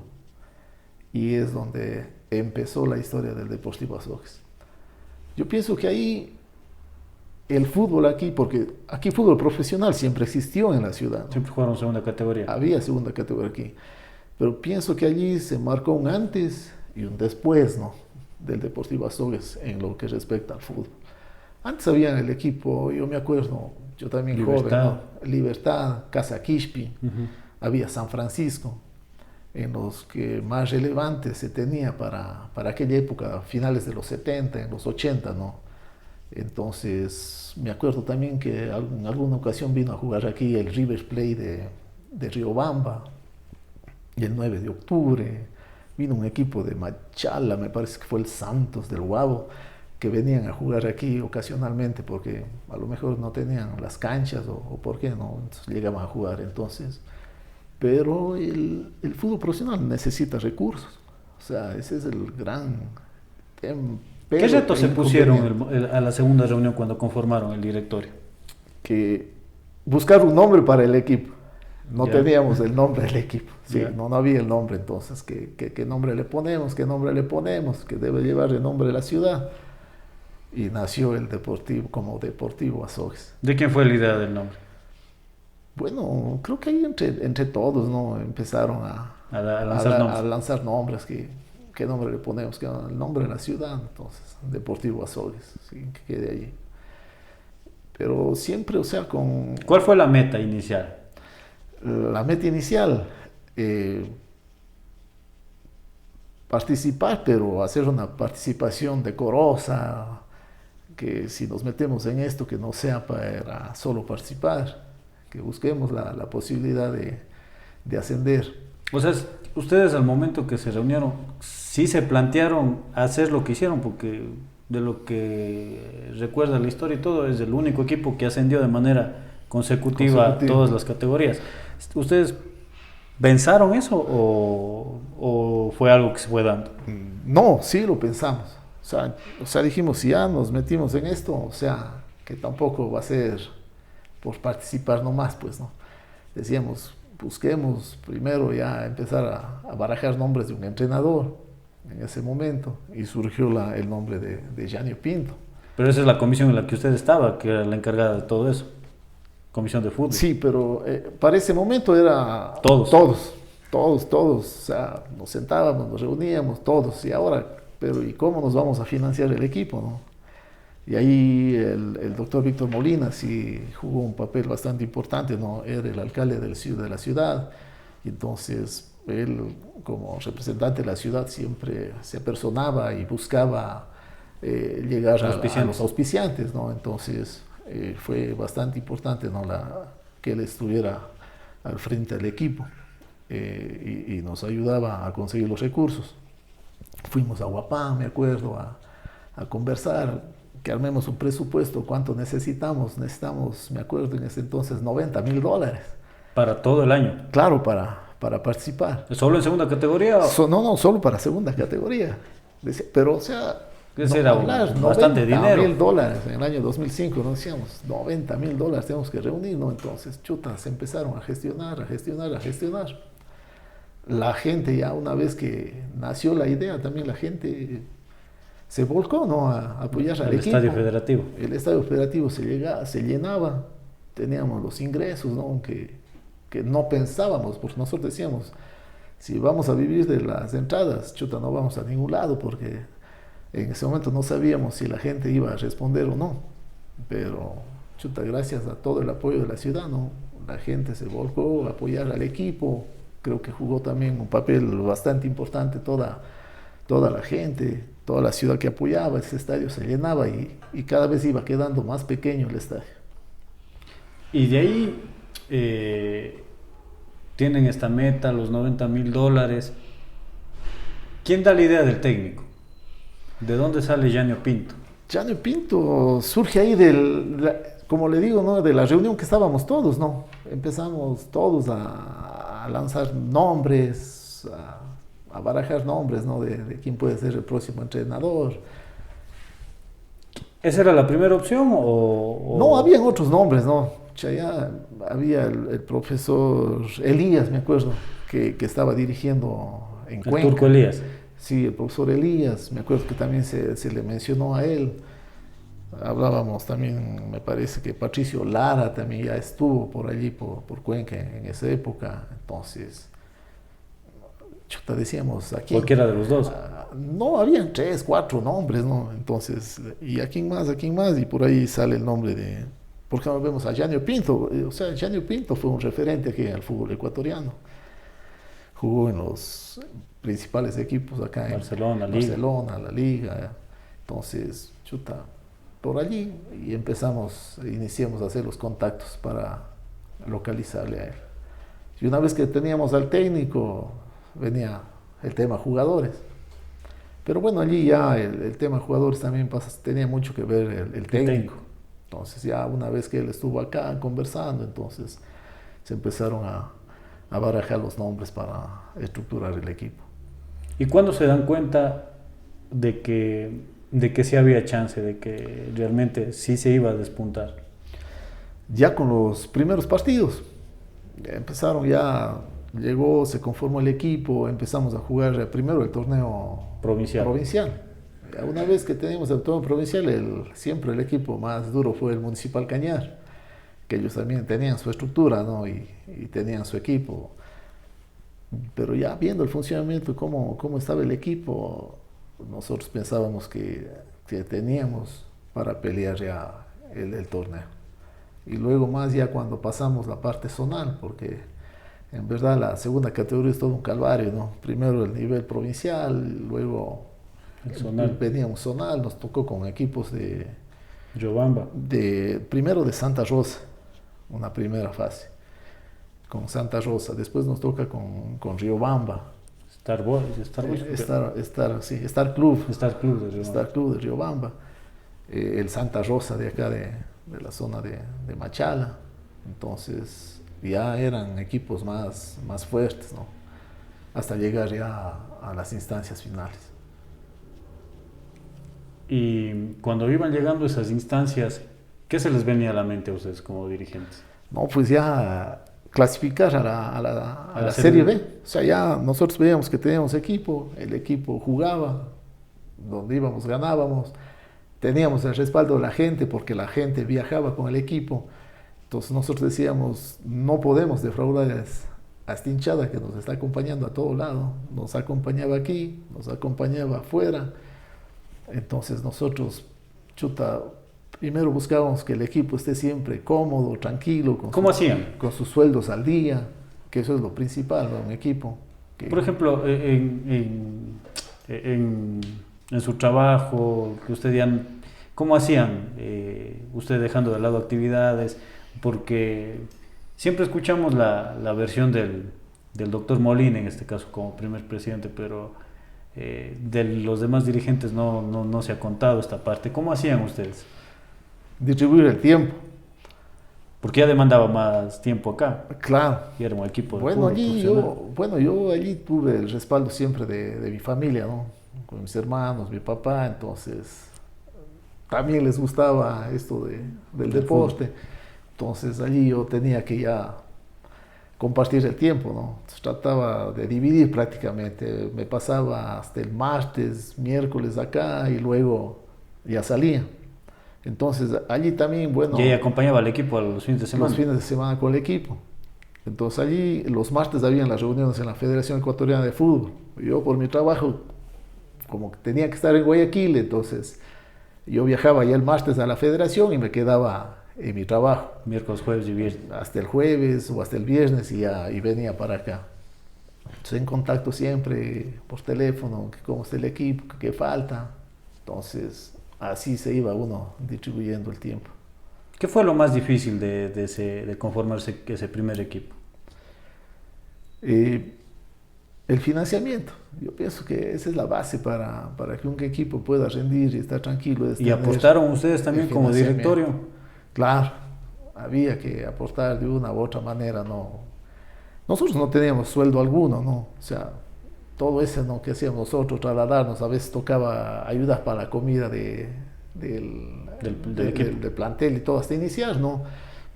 y es donde empezó la historia del Deportivo Azogues. Yo pienso que ahí el fútbol aquí, porque aquí fútbol profesional siempre existió en la ciudad, ¿no? Siempre jugaron segunda categoría. Había segunda categoría aquí, pero pienso que allí se marcó un antes y un después, ¿no? Del Deportivo Azogues en lo que respecta al fútbol. Antes había el equipo, yo me acuerdo, yo también Libertad. joven, ¿no? Libertad, Casa Quispi, Ujú. había San Francisco, en los que más relevantes se tenía para aquella época, finales de los 70, en los 80, ¿no? Entonces, me acuerdo también que en alguna ocasión vino a jugar aquí el River Plate de Riobamba, y el 9 de octubre vino un equipo de Machala, me parece que fue el Santos del Guavo, que venían a jugar aquí ocasionalmente porque a lo mejor no tenían las canchas o por qué no, entonces llegaban a jugar entonces. Pero el fútbol profesional necesita recursos. O sea, ese es el gran tema. ¿Qué retos se pusieron a la segunda reunión cuando conformaron el directorio? Que buscar un nombre para el equipo. No Ya. teníamos el nombre del equipo. Sí, Ya. no había el nombre entonces. ¿Qué nombre le ponemos? ¿Qué nombre le ponemos? Que debe llevar el nombre de la ciudad. Y nació el Deportivo como Deportivo Azogues. ¿De quién fue la idea del nombre? Bueno, creo que ahí entre todos, ¿no? Empezaron A lanzar nombres. a lanzar nombres. ¿Qué nombre le ponemos? El nombre de la ciudad, entonces, Deportivo Azogues, sí, que quede allí. Pero siempre, o sea, con ¿Cuál fue la meta inicial? la meta inicial, participar, pero hacer una participación decorosa, que si nos metemos en esto, que no sea para solo participar, que busquemos la posibilidad de ascender. O sea, ustedes al momento que se reunieron, sí se plantearon hacer lo que hicieron, porque de lo que recuerda la historia y todo, es el único equipo que ascendió de manera consecutiva a todas las categorías. ¿Ustedes pensaron eso o fue algo que se fue dando? No, sí lo pensamos. O sea, dijimos, si ya nos metimos en esto, o sea, que tampoco va a ser por participar nomás, pues, ¿no? Decíamos, busquemos primero ya empezar a barajar nombres de un entrenador en ese momento, y surgió el nombre de Janio Pinto. Pero esa es la comisión en la que usted estaba, que era la encargada de todo eso, comisión de fútbol. Sí, pero para ese momento era todos, o sea, nos sentábamos, nos reuníamos todos, y ahora, pero ¿y cómo nos vamos a financiar el equipo, no? Y ahí el doctor Víctor Molina sí jugó un papel bastante importante, ¿no? Era el alcalde de la ciudad, y entonces él, como representante de la ciudad, siempre se apersonaba y buscaba llegar a los auspiciantes, ¿no? Entonces fue bastante importante, ¿no? Que él estuviera al frente del equipo, y nos ayudaba a conseguir los recursos. Fuimos a Huapán, me acuerdo, a conversar, que armemos un presupuesto, cuánto necesitamos, me acuerdo en ese entonces, $90,000. ¿Para todo el año? Claro, para participar. ¿Solo en segunda categoría? No, solo para segunda categoría. Pero, o sea, era bastante dinero. $90,000 en el año 2005, ¿no? Decíamos, $90,000 tenemos que reunir, ¿no? Entonces, se empezaron a gestionar. La gente, ya una vez que nació la idea, también la gente se volcó, ¿no? A apoyar al equipo. El estadio federativo. El estadio federativo se llenaba, teníamos los ingresos, ¿no? Que no pensábamos, porque nosotros decíamos, si vamos a vivir de las entradas, no vamos a ningún lado, porque en ese momento no sabíamos si la gente iba a responder o no. Pero, gracias a todo el apoyo de la ciudad, ¿no? La gente se volcó a apoyar al equipo. Creo que jugó también un papel bastante importante toda la gente, toda la ciudad que apoyaba. Ese estadio se llenaba y cada vez iba quedando más pequeño el estadio. Y de ahí tienen esta meta, los $90,000. ¿Quién da la idea del técnico? ¿De dónde sale Janio Pinto? Janio Pinto surge ahí como le digo, ¿no? De la reunión que estábamos todos, ¿no? Empezamos todos a lanzar nombres, a barajar nombres, ¿no? De quién puede ser el próximo entrenador. ¿Esa era la primera opción o...? No, habían otros nombres, ¿no? Ya había el profesor Elías, me acuerdo, que estaba dirigiendo en Cuenca. El turco Elías. Sí, el profesor Elías, me acuerdo que también se le mencionó a él. Hablábamos también, me parece que Patricio Lara también ya estuvo por allí, por Cuenca en esa época. Entonces, decíamos, ¿a quién? ¿Cualquiera de los dos? No, habían 3, 4 nombres, ¿no? Entonces, ¿y a quién más? Y por ahí sale el nombre de... Por ejemplo, vemos a Janio Pinto. O sea, Janio Pinto fue un referente aquí en el fútbol ecuatoriano. Jugó en los principales equipos acá en Barcelona, la Liga. Entonces, por allí, y iniciamos a hacer los contactos para localizarle a él. Y una vez que teníamos al técnico, venía el tema jugadores. Pero bueno, allí ya el tema jugadores también tenía mucho que ver el técnico. Entonces ya una vez que él estuvo acá conversando, entonces se empezaron a barajar los nombres para estructurar el equipo. ¿Y cuándo se dan cuenta de que sí había chance, de que realmente sí se iba a despuntar? Ya con los primeros partidos. Se conformó el equipo, empezamos a jugar primero el torneo provincial. Una vez que teníamos el torneo provincial, siempre el equipo más duro fue el Municipal Cañar, que ellos también tenían su estructura, ¿no? y tenían su equipo. Pero ya viendo el funcionamiento, cómo estaba el equipo, nosotros pensábamos que teníamos para pelear ya el torneo. Y luego más ya cuando pasamos la parte zonal, porque En verdad la segunda categoría es todo un calvario, ¿no? Primero el nivel provincial, luego El zonal. veníamos zonal, nos tocó con equipos Riobamba. primero de Santa Rosa, una primera fase, con Santa Rosa, después nos toca con Riobamba, Star Boys, Star Boys. sí, Star Club, Star Club de Riobamba. Star Club de Riobamba, el Santa Rosa de acá de la zona de Machala. Entonces ya eran equipos más fuertes, ¿no? Hasta llegar ya a las instancias finales. Y cuando iban llegando a esas instancias, ¿qué se les venía a la mente a ustedes como dirigentes? No, pues ya clasificar a la Serie B. O sea, ya nosotros veíamos que teníamos equipo, el equipo jugaba, donde íbamos ganábamos, teníamos el respaldo de la gente porque la gente viajaba con el equipo. Entonces nosotros decíamos, no podemos defraudar a esta hinchada que nos está acompañando a todo lado. Nos acompañaba aquí, nos acompañaba afuera. Entonces nosotros, primero buscábamos que el equipo esté siempre cómodo, tranquilo, ¿Cómo hacían? Con sus sueldos al día, que eso es lo principal de un equipo. Por ejemplo, en su trabajo, que usted ya, ¿cómo hacían? Usted dejando de lado actividades, porque siempre escuchamos la versión del doctor Molina, en este caso como primer presidente, pero de los demás dirigentes no se ha contado esta parte. ¿Cómo hacían ustedes? Distribuir el tiempo. Porque ya demandaba más tiempo acá. Claro. Y era un equipo de Bueno, fútbol yo allí tuve el respaldo siempre de mi familia, ¿no? Con mis hermanos, mi papá, entonces también les gustaba esto del deporte. Fútbol. Entonces allí yo tenía que ya compartir el tiempo, ¿no? Entonces, trataba de dividir prácticamente. Me pasaba hasta el martes, miércoles acá y luego ya salía. Entonces allí también, bueno... ¿Y ahí acompañaba al equipo a los fines de semana? Los fines de semana con el equipo. Entonces allí los martes habían las reuniones en la Federación Ecuatoriana de Fútbol. Yo por mi trabajo, como que tenía que estar en Guayaquil, entonces yo viajaba ya el martes a la Federación y me quedaba en mi trabajo. Miércoles, jueves y viernes. Hasta el jueves o hasta el viernes y venía para acá. Entonces en contacto siempre por teléfono, cómo está el equipo, qué falta. Entonces así se iba uno distribuyendo el tiempo. ¿Qué fue lo más difícil de conformarse ese primer equipo? El financiamiento. Yo pienso que esa es la base para que un equipo pueda rendir y estar tranquilo. ¿Y apostaron ustedes también como directorio? Claro, había que aportar de una u otra manera. No, nosotros no teníamos sueldo alguno, ¿no? O sea, todo eso, ¿no?, que hacíamos nosotros, trasladarnos, a veces tocaba ayudas para la comida del plantel y todo, hasta iniciar, ¿no?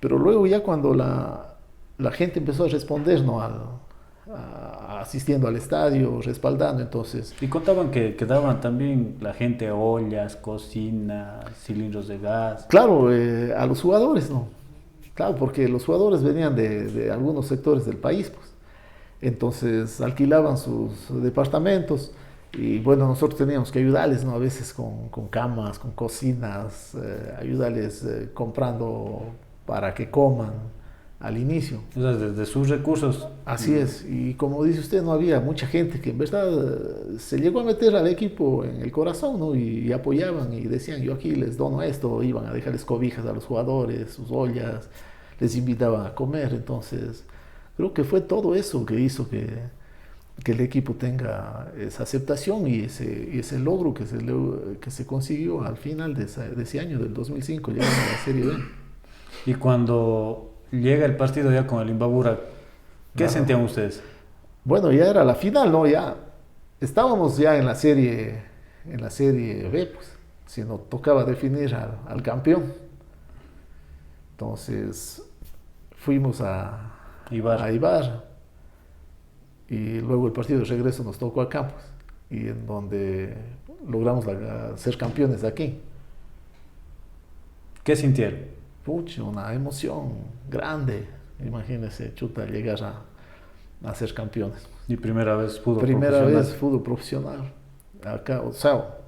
Pero luego ya cuando la gente empezó a responder, ¿no?, asistiendo al estadio, respaldando, entonces... Y contaban que daban también la gente ollas, cocinas, cilindros de gas. Claro, a los jugadores, ¿no? Claro, porque los jugadores venían de algunos sectores del país, pues. Entonces alquilaban sus departamentos y bueno, nosotros teníamos que ayudarles, ¿no?, a veces con camas, con cocinas, ayudarles comprando para que coman al inicio. O sea, desde sus recursos. Así es, y como dice usted, no había mucha gente que en verdad se llegó a meter al equipo en el corazón, ¿no?, y apoyaban y decían, yo aquí les dono esto, iban a dejarles cobijas a los jugadores, sus ollas, les invitaban a comer. Entonces creo que fue todo eso que hizo que el equipo tenga esa aceptación y ese logro que se consiguió al final de ese año, del 2005, llegando a la Serie B. Y cuando llega el partido ya con el Imbabura, ¿qué sentían ustedes? Bueno, ya era la final, ¿no? Ya estábamos ya en la Serie B, pues, si nos tocaba definir al campeón. Entonces fuimos a Ibarra y luego el partido de regreso nos tocó a Campos y en donde logramos ser campeones de aquí. ¿Qué sintieron? Pucha, una emoción grande, imagínense, llegar a ser campeones. ¿Y primera vez fútbol profesional? Primera vez fútbol profesional acá, o sea,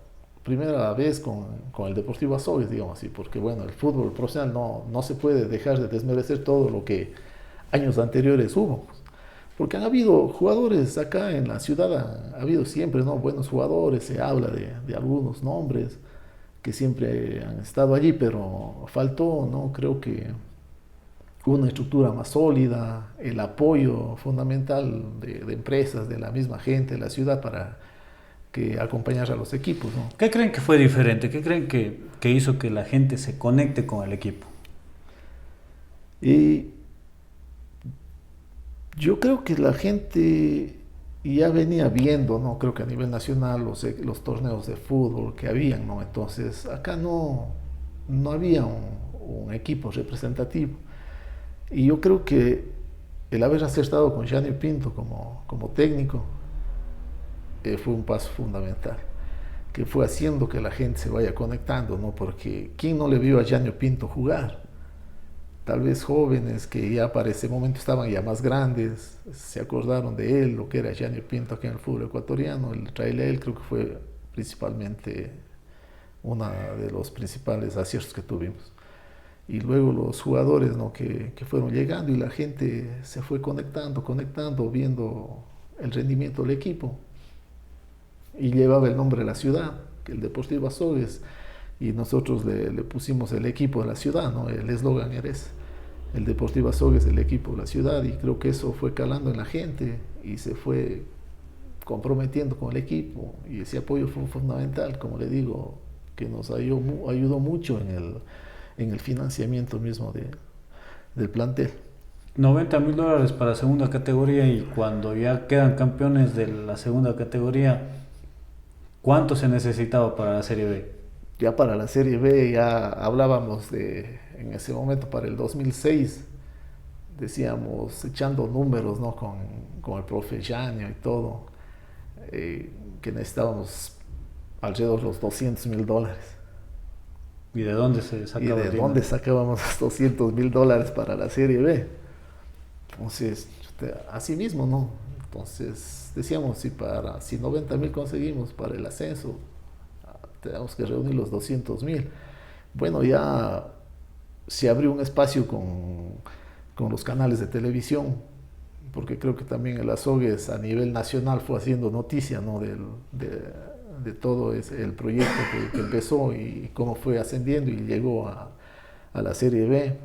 primera vez con el Deportivo Azogues, digamos así, porque bueno, el fútbol profesional no se puede dejar de desmerecer todo lo que años anteriores hubo. Porque han habido jugadores acá en la ciudad, ha habido siempre, ¿no? Buenos jugadores, se habla de algunos nombres que siempre han estado allí, pero faltó, ¿no? Creo que una estructura más sólida, el apoyo fundamental de empresas, de la misma gente, de la ciudad para que acompañar a los equipos, ¿no? ¿Qué creen que fue diferente? ¿Qué creen que hizo que la gente se conecte con el equipo? Y yo creo que la gente ya venía viendo, ¿no? Creo que a nivel nacional los torneos de fútbol que habían, ¿no? Entonces acá no había un equipo representativo. Y yo creo que el haber acertado con Gianni Pinto como técnico fue un paso fundamental, que fue haciendo que la gente se vaya conectando, ¿no? Porque ¿quién no le vio a Gianni Pinto jugar? Tal vez jóvenes que ya para ese momento estaban ya más grandes, se acordaron de él, lo que era Gianni Pinto aquí en el fútbol ecuatoriano. El traerle a él creo que fue principalmente uno de los principales aciertos que tuvimos. Y luego los jugadores, ¿no? que fueron llegando y la gente se fue conectando, viendo el rendimiento del equipo. Y llevaba el nombre de la ciudad, que el Deportivo Azogues, y nosotros le pusimos el equipo de la ciudad, ¿no? El eslogan era ese, el Deportivo Azogues, el equipo de la ciudad, y creo que eso fue calando en la gente y se fue comprometiendo con el equipo, y ese apoyo fue fundamental, como le digo, que nos ayudó mucho en el financiamiento mismo del plantel. $90,000 para segunda categoría, y cuando ya quedan campeones de la segunda categoría, ¿cuánto se necesitaba para la Serie B? Ya para la Serie B ya hablábamos en ese momento para el 2006, decíamos, echando números, ¿no? con el profe Janio y todo, que necesitábamos alrededor de los $200,000. ¿Y de dónde se sacaba ¿Y de dónde sacábamos los $200,000 para la Serie B? Entonces, así mismo, ¿no? Entonces, decíamos, si 90,000 conseguimos para el ascenso, tenemos que reunir los 200,000. Bueno, ya se abrió un espacio con los canales de televisión, porque creo que también el Azogues a nivel nacional fue haciendo noticia, ¿no? de todo el proyecto que empezó y cómo fue ascendiendo y llegó a la Serie B.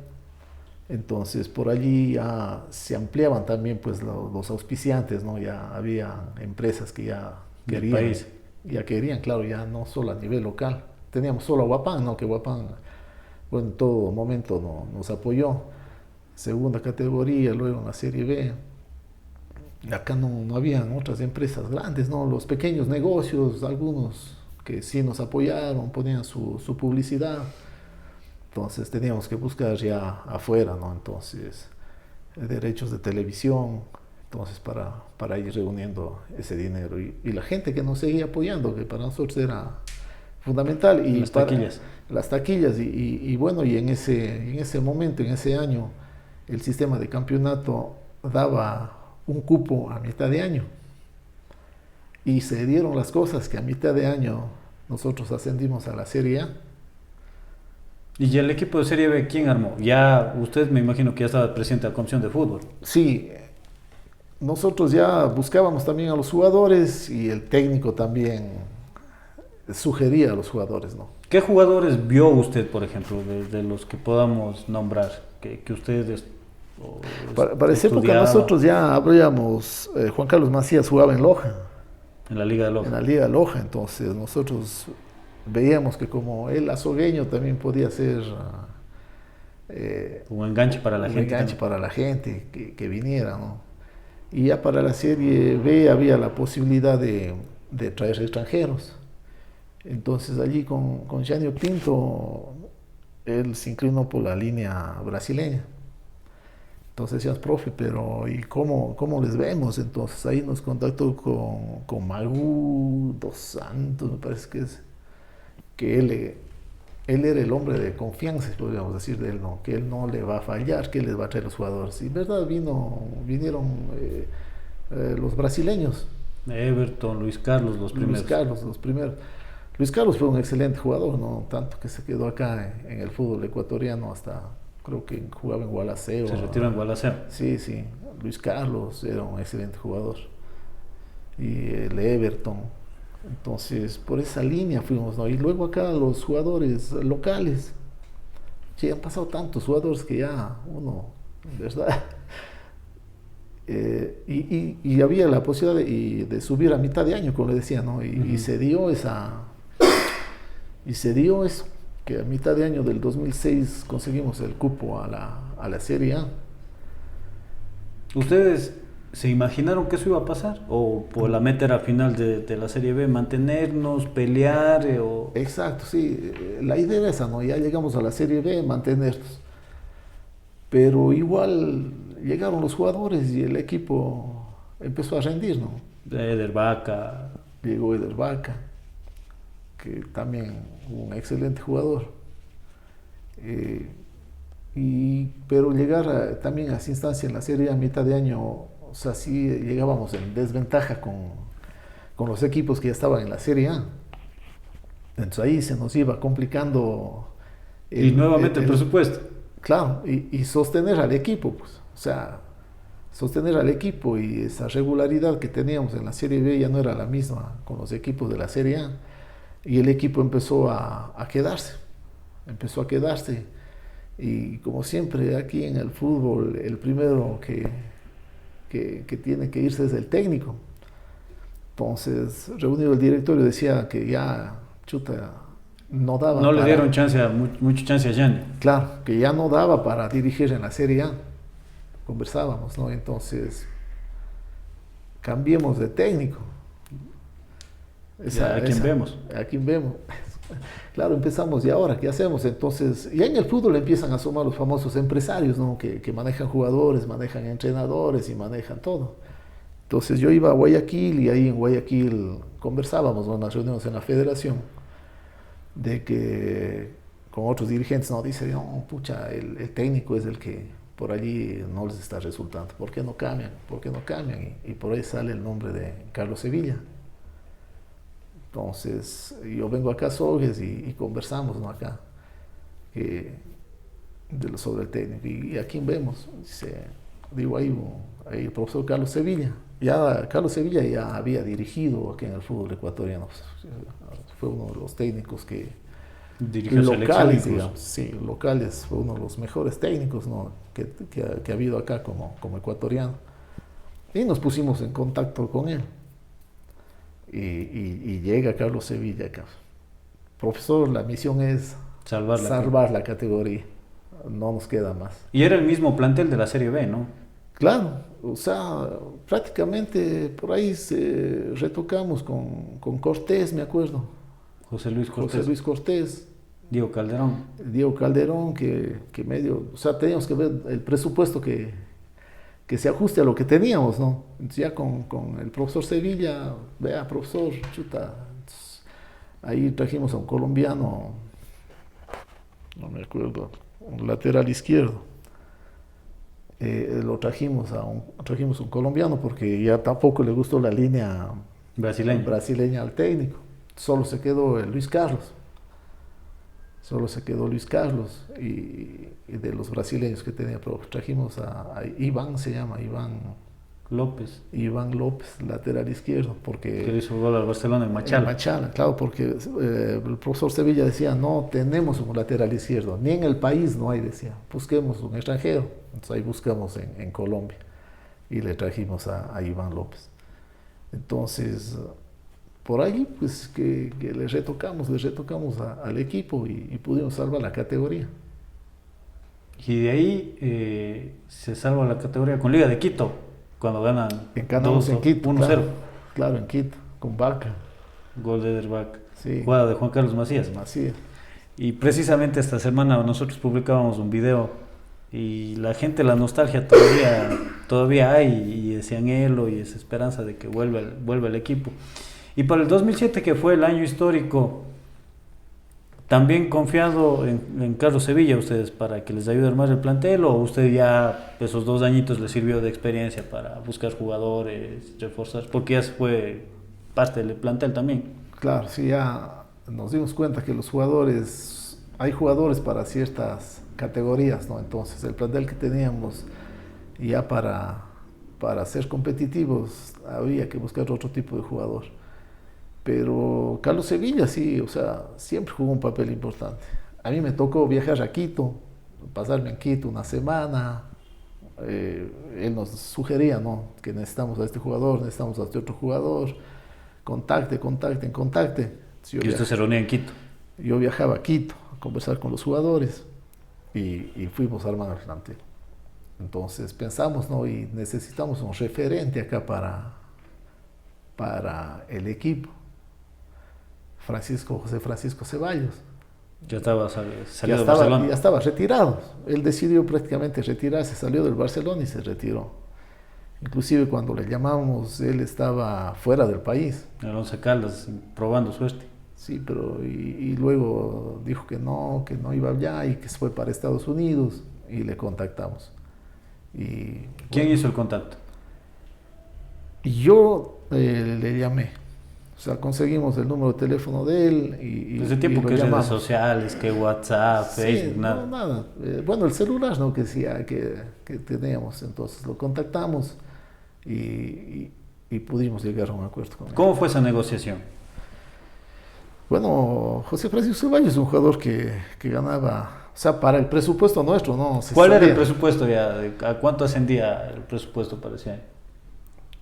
Entonces por allí ya se ampliaban también pues los auspiciantes, ¿no? Ya había empresas que ya querían, claro, ya no solo a nivel local. Teníamos solo a Huapán, ¿no? Que Huapán, bueno, en todo momento nos apoyó. Segunda categoría, luego en la Serie B. Acá no habían otras empresas grandes, ¿no? Los pequeños negocios, algunos que sí nos apoyaron, ponían su publicidad. Entonces teníamos que buscar ya afuera, ¿no? Entonces, derechos de televisión, entonces para ir reuniendo ese dinero. Y la gente que nos seguía apoyando, que para nosotros era fundamental. Y las taquillas. Las taquillas. Y bueno, y en ese momento, en ese año, el sistema de campeonato daba un cupo a mitad de año. Y se dieron las cosas que a mitad de año nosotros ascendimos a la Serie A. ¿Y el equipo de Serie B quién armó? Ya usted, me imagino que ya estaba presidente de la Comisión de Fútbol. Sí, nosotros ya buscábamos también a los jugadores y el técnico también sugería a los jugadores, ¿no? ¿Qué jugadores vio usted, por ejemplo, de los que podamos nombrar, que ustedes para esa época nosotros ya habríamos, Juan Carlos Macías jugaba en Loja. En la Liga de Loja. En la Liga de Loja, entonces nosotros veíamos que como él azogueño también podía ser un enganche para la gente. Un enganche para la gente que viniera, ¿no? Y ya para la Serie B había la posibilidad de traer extranjeros. Entonces allí con Gianni Pinto, él se inclinó por la línea brasileña. Entonces decías, profe, pero ¿y cómo les vemos? Entonces ahí nos contactó con Magu dos Santos, me parece que él era el hombre de confianza, podríamos decir de él, ¿no? Que él no le va a fallar, que él les va a traer los jugadores. Y verdad, vinieron los brasileños. Everton, Luis Carlos, los primeros. Luis Carlos fue un excelente jugador, ¿no? Tanto que se quedó acá en el fútbol ecuatoriano hasta creo que jugaba en Gualaceo. Se retiró en Gualaceo. Sí, sí. Luis Carlos era un excelente jugador. Y el Everton. Entonces, por esa línea fuimos, ¿no? Y luego acá los jugadores locales. Sí, han pasado tantos jugadores que ya uno, ¿verdad? Y había la posibilidad de subir a mitad de año, como le decía, ¿no? Y se dio eso, que a mitad de año del 2006 conseguimos el cupo a la Serie A. ¿Ustedes se imaginaron que eso iba a pasar? ¿O por la meta era final de la Serie B, mantenernos, pelear? Exacto, sí. La idea era esa, ¿no? Ya llegamos a la Serie B, mantenernos. Pero igual llegaron los jugadores y el equipo empezó a rendir, ¿no? Eder Vaca. Llegó Eder Vaca, que también un excelente jugador. Pero llegar también a esa instancia en la Serie a mitad de año, o sea, sí llegábamos en desventaja con los equipos que ya estaban en la Serie A. Entonces ahí se nos iba complicando. Y nuevamente el presupuesto. Claro, y sostener al equipo, pues, o sea, sostener al equipo y esa regularidad que teníamos en la Serie B ya no era la misma con los equipos de la Serie A. Y el equipo empezó a quedarse, y como siempre aquí en el fútbol, el primero que tiene que irse es el técnico. Entonces, reunido el directorio, decía que ya, chuta, no daba. No le dieron mucha chance a Gianni. Claro, que ya no daba para dirigir en la Serie A. Conversábamos, ¿no? Entonces, cambiemos de técnico. ¿A quién vemos? ¿A quién vemos? Claro, empezamos, ¿y ahora qué hacemos? Entonces, ya en el fútbol empiezan a sumar los famosos empresarios, ¿no? Que manejan jugadores, manejan entrenadores y manejan todo. Entonces yo iba a Guayaquil y ahí en Guayaquil conversábamos, ¿no? En las reuniones en la federación, de que con otros dirigentes, ¿no? Dice, no, pucha, el técnico es el que por allí no les está resultando. ¿Por qué no cambian? ¿Por qué no cambian? Y por ahí sale el nombre de Carlos Sevilla. Entonces, yo vengo acá a Sogues y conversamos, ¿no? Acá sobre el técnico. ¿Y a quién vemos? Dice, digo, ahí el profesor Carlos Sevilla. Carlos Sevilla ya había dirigido aquí en el fútbol ecuatoriano. Fue uno de los técnicos que dirigió locales, digamos, sí, locales, fue uno de los mejores técnicos, ¿no? que ha habido acá como ecuatoriano. Y nos pusimos en contacto con él. Y llega Carlos Sevilla acá. Profesor, la misión es salvar la categoría. No nos queda más. Y era el mismo plantel de la Serie B, ¿no? Claro, o sea, prácticamente por ahí retocamos con Cortés, me acuerdo. José Luis Cortés. Diego Calderón, que medio, o sea, teníamos que ver el presupuesto que se ajuste a lo que teníamos, ¿no? Entonces ya con el profesor Sevilla, vea, profesor, chuta, ahí trajimos a un colombiano, no me acuerdo, un lateral izquierdo. Lo trajimos un colombiano porque ya tampoco le gustó la línea brasileña al técnico. Solo se quedó Luis Carlos. Y de los brasileños que tenía, trajimos a Iván, se llama Iván López, lateral izquierdo, porque que le hizo gol al Barcelona en Machala. Claro, porque el profesor Sevilla decía, no tenemos un lateral izquierdo, ni en el país no hay, decía, busquemos un extranjero. Entonces ahí buscamos en Colombia y le trajimos a Iván López. Entonces, por ahí pues que le retocamos al equipo y pudimos salvar la categoría. Y de ahí se salva la categoría con Liga de Quito, cuando ganan en Quito, 1-0. Claro, en Quito, con Vaca. Gol de Eder Vaca. Sí. Jugada de Juan Carlos Macías. Y precisamente esta semana nosotros publicábamos un video y la gente, la nostalgia todavía hay, y ese anhelo y esa esperanza de que vuelva el equipo. Y para el 2007, que fue el año histórico, ¿también confiado en Carlos Sevilla ustedes para que les ayude a armar el plantel, o usted ya esos 2 añitos le sirvió de experiencia para buscar jugadores, reforzar? Porque ya se fue parte del plantel también. Claro, sí, ya nos dimos cuenta que hay jugadores para ciertas categorías, ¿no? Entonces el plantel que teníamos ya para ser competitivos había que buscar otro tipo de jugador. Pero Carlos Sevilla sí, o sea, siempre jugó un papel importante. A mí me tocó viajar a Quito, pasarme en Quito una semana. Él nos sugería, ¿no?, que necesitamos a este jugador, necesitamos a este otro jugador, contacte. ¿Y usted se reunía en Quito? Yo viajaba a Quito a conversar con los jugadores y fuimos armando el plantel. Entonces pensamos, ¿no?, y necesitamos un referente acá para el equipo. José Francisco Ceballos. Ya estaba salido de Barcelona. Ya estaba retirado. Él decidió prácticamente retirarse, salió del Barcelona y se retiró. Inclusive cuando le llamamos, él estaba fuera del país. En el Once Caldas, probando suerte. Sí, pero y luego dijo que no iba allá y que se fue para Estados Unidos y le contactamos. ¿Quién hizo el contacto? Y yo le llamé. O sea, conseguimos el número de teléfono de él y desde tiempo que llamamos. redes sociales, que WhatsApp, Facebook, nada. No, nada. Bueno, el celular, ¿no?, que decía que teníamos. Entonces lo contactamos y pudimos llegar a un acuerdo con él. ¿Cómo fue esa negociación? Bueno, José Francisco Ceballos es un jugador que ganaba, o sea, para el presupuesto nuestro, ¿no? ¿Cuál era el presupuesto ya? ¿A cuánto ascendía el presupuesto para ese año?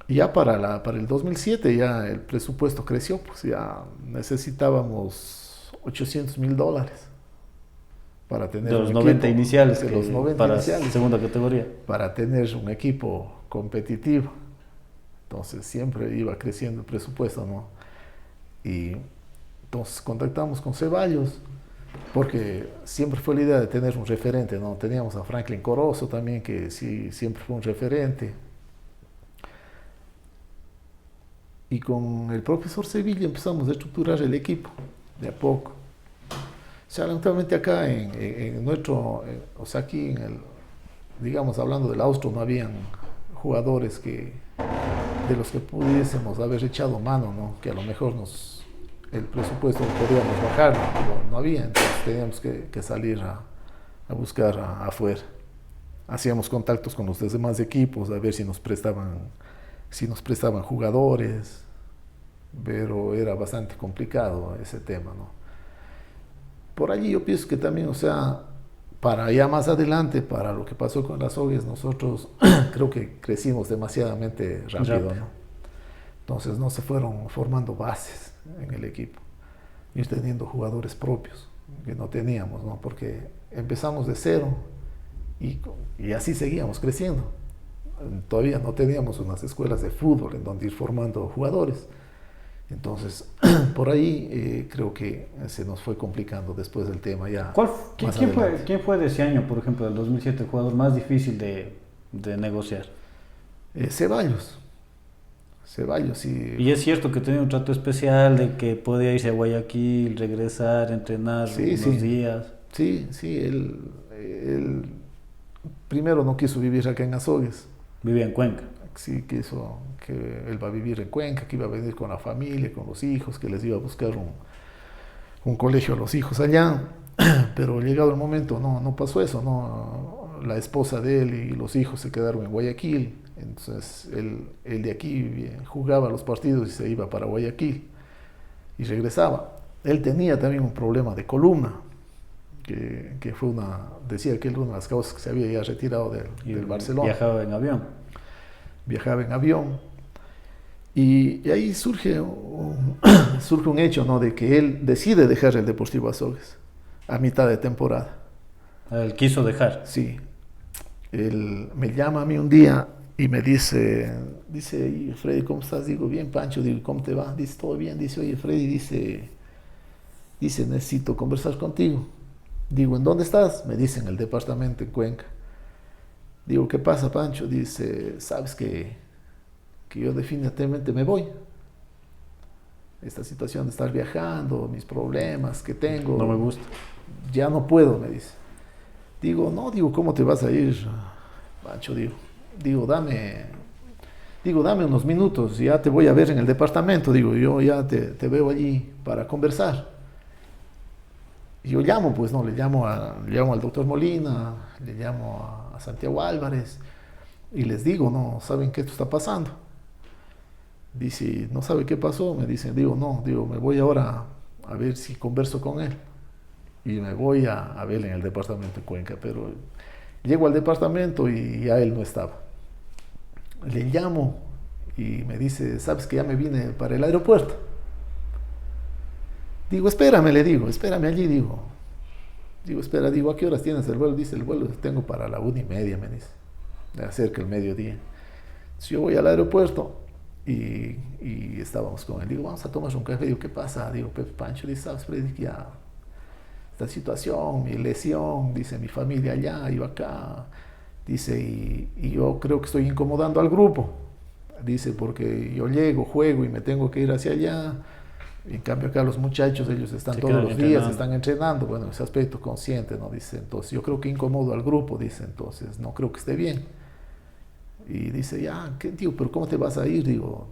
Ya para el 2007 ya el presupuesto creció, pues ya necesitábamos $800,000 para tener de los 90 iniciales, de los 90 para iniciales, segunda categoría, para tener un equipo competitivo. Entonces siempre iba creciendo el presupuesto, ¿no? Y entonces contactamos con Ceballos porque siempre fue la idea de tener un referente, ¿no? Teníamos a Franklin Corozo también, que sí siempre fue un referente. Y con el profesor Sevilla empezamos a estructurar el equipo de a poco. O sea, lamentablemente acá en nuestro, o sea, aquí digamos, hablando del Austro, no habían jugadores de los que pudiésemos haber echado mano, ¿no? Que a lo mejor el presupuesto lo podíamos bajar, no había, entonces teníamos que salir a buscar afuera. Hacíamos contactos con los demás equipos a ver si nos prestaban jugadores, pero era bastante complicado ese tema, ¿no? Por allí yo pienso que también, o sea, para allá más adelante, para lo que pasó con las Sogues, nosotros creo que crecimos demasiadamente rápido, ¿no? Entonces no se fueron formando bases en el equipo, ir teniendo jugadores propios que no teníamos, ¿no? Porque empezamos de cero y así seguíamos creciendo. Todavía no teníamos unas escuelas de fútbol en donde ir formando jugadores. Entonces, por ahí creo que se nos fue complicando después del tema ya. ¿Quién fue de ese año, por ejemplo, del 2007, el jugador más difícil de negociar? Ceballos, sí. Y es cierto que tenía un trato especial de que podía irse a Guayaquil, regresar, entrenar unos días. Sí, él primero no quiso vivir acá en Azogues. Vivía en Cuenca. Sí, que él va a vivir en Cuenca, que iba a venir con la familia, con los hijos, que les iba a buscar un colegio a los hijos allá, pero llegado el momento no pasó eso, ¿no? La esposa de él y los hijos se quedaron en Guayaquil, entonces él de aquí jugaba los partidos y se iba para Guayaquil y regresaba. Él tenía también un problema de columna, que fue decía que era una de las causas que se había ya retirado del Barcelona. Viajaba en avión y ahí surge un hecho, ¿no?, de que él decide dejar el Deportivo Azogues a mitad de temporada. Él quiso dejar. Sí. Él me llama a mí un día y me dice, Freddy, ¿cómo estás? Digo, bien, Pancho. Digo, ¿cómo te va? Dice, todo bien. Dice, oye, Freddy, dice, necesito conversar contigo. Digo, ¿en dónde estás? Me dice, en el departamento, en Cuenca. Digo, ¿qué pasa, Pancho? Dice, sabes que yo definitivamente me voy. Esta situación de estar viajando, mis problemas que tengo. No me gusta. Ya no puedo, me dice. Digo, ¿cómo te vas a ir, Pancho? Digo, dame unos minutos, ya te voy a ver en el departamento. Digo, yo ya te veo allí para conversar. Y yo llamo, pues no, le llamo al doctor Molina, le llamo a Santiago Álvarez y les digo, no, ¿saben qué esto está pasando? Dice, ¿no sabe qué pasó? Me dicen, digo, no, digo, me voy ahora a ver si converso con él. Y me voy a ver en el departamento de Cuenca, pero llego al departamento y ya él no estaba. Le llamo y me dice, ¿sabes que ya me vine para el aeropuerto? Digo, espérame, le digo, espérame allí, digo, espera, digo, ¿a qué horas tienes el vuelo? Dice, el vuelo tengo para la 1:30, me dice, de acerca el mediodía. Entonces yo voy al aeropuerto y estábamos con él, digo, vamos a tomar un café, digo, ¿qué pasa? Digo, Pepe Pancho, dice, ¿sabes, Freddy, que ya esta situación, mi lesión, dice, mi familia allá, yo acá, dice, y yo creo que estoy incomodando al grupo, dice, porque yo llego, juego y me tengo que ir hacia allá. En cambio acá los muchachos, ellos están todos los días, están entrenando, bueno, ese aspecto consciente, ¿no? Dice, entonces yo creo que incomodo al grupo, dice, entonces no creo que esté bien. Y dice, ya, ¿qué, tío? ¿Pero cómo te vas a ir? Digo,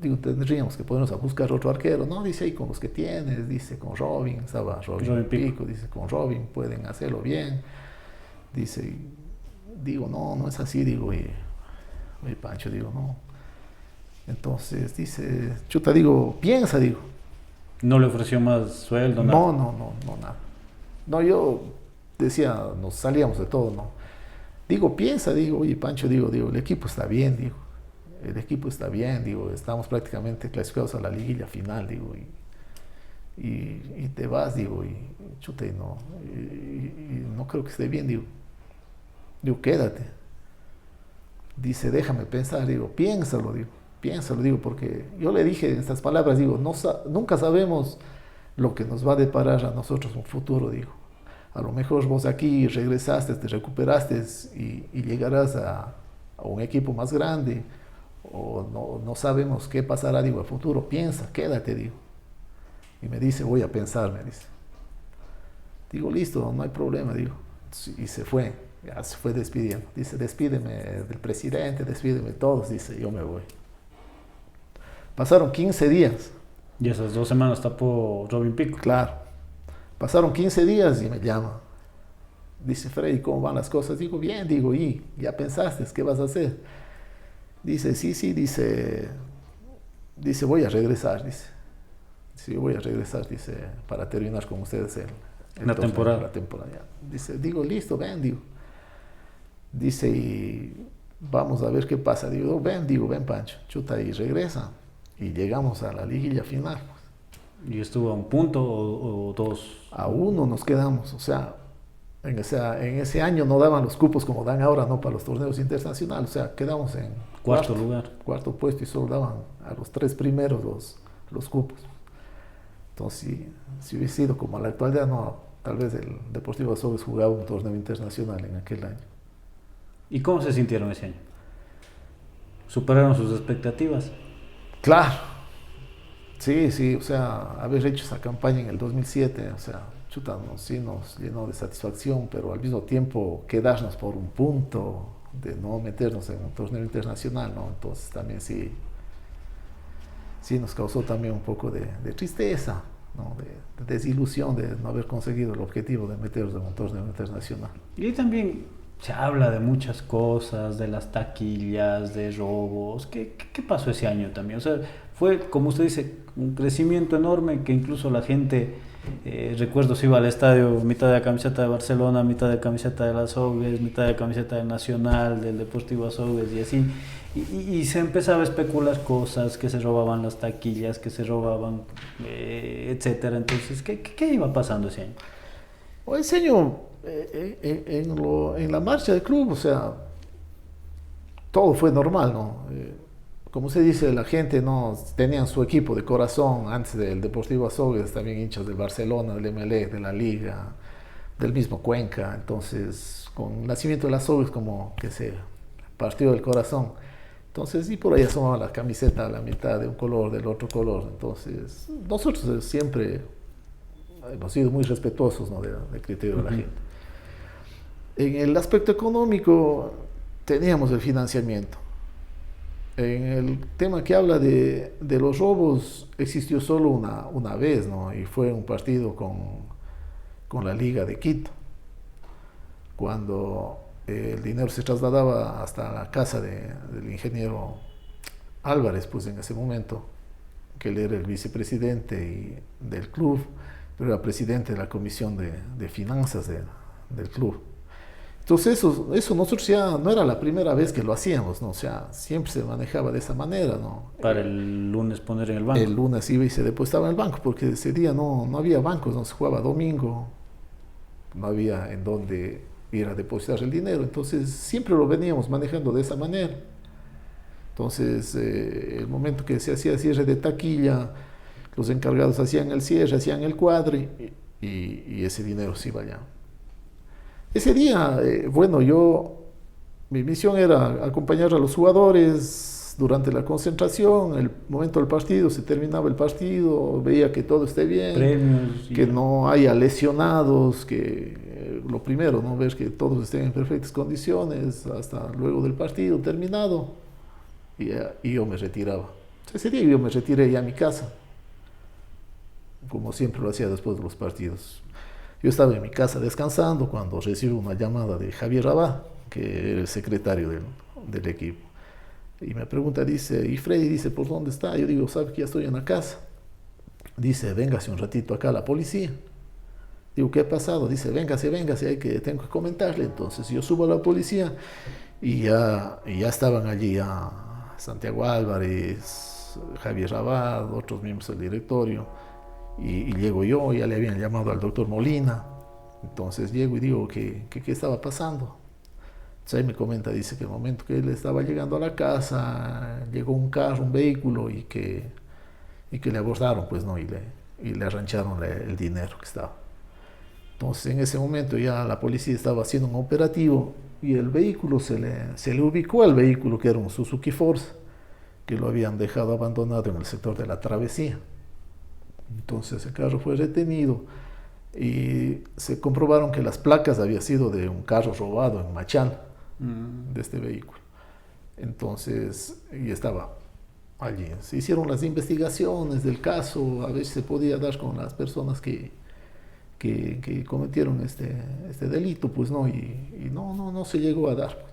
tendríamos que ponernos a buscar otro arquero, ¿no? Dice, ahí con los que tienes, dice, con Robin, estaba Robin Pico, dice, con Robin pueden hacerlo bien. Dice, digo, no es así, digo, oye, Pancho, digo, no. Entonces dice, chuta, digo, piensa, digo. ¿No le ofreció más sueldo? Nada. No, nada. No, yo decía, nos salíamos de todo, ¿no? Digo, piensa, digo, oye, Pancho, digo, el equipo está bien, digo. El equipo está bien, digo, estamos prácticamente clasificados a la liguilla final, digo, y te vas, digo, y chuta, y no creo que esté bien, digo. Digo, quédate. Dice, déjame pensar, digo, piénsalo, digo, porque yo le dije estas palabras, digo, nunca sabemos lo que nos va a deparar a nosotros un futuro, digo. A lo mejor vos aquí regresaste, te recuperaste y llegarás a un equipo más grande, o no sabemos qué pasará, digo, a futuro. Piensa, quédate, digo. Y me dice, voy a pensar, me dice. Digo, listo, no hay problema, digo. Y se fue, ya se fue despidiendo. Dice, despídeme del presidente, despídeme de todos, dice, yo me voy. Pasaron 15 días. Y esas 2 semanas tapó Robin Pico. Claro. Pasaron 15 días y me llama. Dice, Freddy, ¿cómo van las cosas? Digo, bien, digo, ¿y ya pensaste qué vas a hacer? Dice, sí, dice, voy a regresar, dice. Sí, voy a regresar, dice, para terminar con ustedes la temporada. La temporada. Dice, digo, listo, ven, digo. Dice, y vamos a ver qué pasa. Digo, ven, Pancho, chuta, y regresa. Y llegamos a la liguilla final. ¿Y estuvo a un punto o 2? A 1 nos quedamos, o sea, en ese año no daban los cupos como dan ahora, no, para los torneos internacionales, o sea, quedamos en cuarto puesto, y solo daban a los 3 primeros los cupos. Entonces, si hubiese sido como a la actualidad, no, tal vez el Deportivo Azogues jugaba un torneo internacional en aquel año. ¿Y cómo se sintieron ese año? ¿Superaron sus expectativas? Claro, sí, o sea, haber hecho esa campaña en el 2007, o sea, chuta, sí nos llenó de satisfacción, pero al mismo tiempo quedarnos por un punto de no meternos en un torneo internacional, ¿no? Entonces también sí nos causó también un poco de tristeza, ¿no? De desilusión de no haber conseguido el objetivo de meternos en un torneo internacional. Y también se habla de muchas cosas, de las taquillas, de robos. ¿Qué pasó ese año también? O sea, fue, como usted dice, un crecimiento enorme que incluso la gente, recuerdo, se iba al estadio, mitad de la camiseta de Barcelona, mitad de camiseta de las Azogues, mitad de camiseta del Nacional, del Deportivo Azogues y así. Y se empezaba a especular cosas, que se robaban las taquillas, que se robaban, etcétera. Entonces, ¿qué iba pasando ese año? Ese año, en la marcha del club, o sea, todo fue normal, ¿no? Como se dice, la gente no tenían su equipo de corazón antes del Deportivo Azogues, también hinchas del Barcelona, del Emelec, de la Liga, del mismo Cuenca. Entonces, con el nacimiento del Azogues, como que se partió del corazón. Entonces, y por ahí asomaba la camiseta a la mitad de un color, del otro color. Entonces, nosotros siempre hemos sido muy respetuosos, ¿no?, del criterio de la gente. En el aspecto económico, teníamos el financiamiento. En el tema que habla de los robos, existió solo una vez, ¿no? Y fue un partido con la Liga de Quito. Cuando el dinero se trasladaba hasta la casa del ingeniero Álvarez, pues en ese momento, que él era el vicepresidente del club, pero era presidente de la comisión de finanzas del club. Entonces eso nosotros ya no era la primera vez que lo hacíamos, ¿no? O sea, siempre se manejaba de esa manera, ¿no? Para el lunes poner en el banco. El lunes iba y se depositaba en el banco, porque ese día no había bancos, no se jugaba domingo, no había en dónde ir a depositar el dinero, entonces siempre lo veníamos manejando de esa manera. Entonces, el momento que se hacía cierre de taquilla, los encargados hacían el cierre, hacían el cuadre y ese dinero se iba allá. Ese día, bueno, mi misión era acompañar a los jugadores durante la concentración, el momento del partido, se terminaba el partido, veía que todo esté bien, premios, que no haya lesionados, que lo primero, ¿no? Ver que todos estén en perfectas condiciones hasta luego del partido terminado y yo me retiraba. Ese día yo me retiré ya a mi casa, como siempre lo hacía después de los partidos. Yo estaba en mi casa descansando cuando recibo una llamada de Javier Rabá, que era el secretario del equipo. Y me pregunta, dice, ¿y Freddy? Dice, ¿por dónde está? Yo digo, ¿sabe que ya estoy en la casa? Dice, véngase un ratito acá a la policía. Digo, ¿qué ha pasado? Dice, véngase, tengo que comentarle. Entonces yo subo a la policía y ya estaban allí Santiago Álvarez, Javier Rabá, otros miembros del directorio. Y llego yo, ya le habían llamado al doctor Molina. Entonces llego y digo, ¿qué estaba pasando? Entonces ahí me comenta, dice que el momento que él estaba llegando a la casa, llegó un carro, un vehículo y que le abordaron, pues no, y le arrancharon el dinero que estaba. Entonces en ese momento ya la policía estaba haciendo un operativo y el vehículo se le ubicó al vehículo, que era un Suzuki Forza, que lo habían dejado abandonado en el sector de la Travesía. Entonces el carro fue retenido y se comprobaron que las placas habían sido de un carro robado en Machal, de este vehículo. Entonces, y estaba allí. Se hicieron las investigaciones del caso, a ver si se podía dar con las personas que cometieron este delito, pues no, y no se llegó a dar.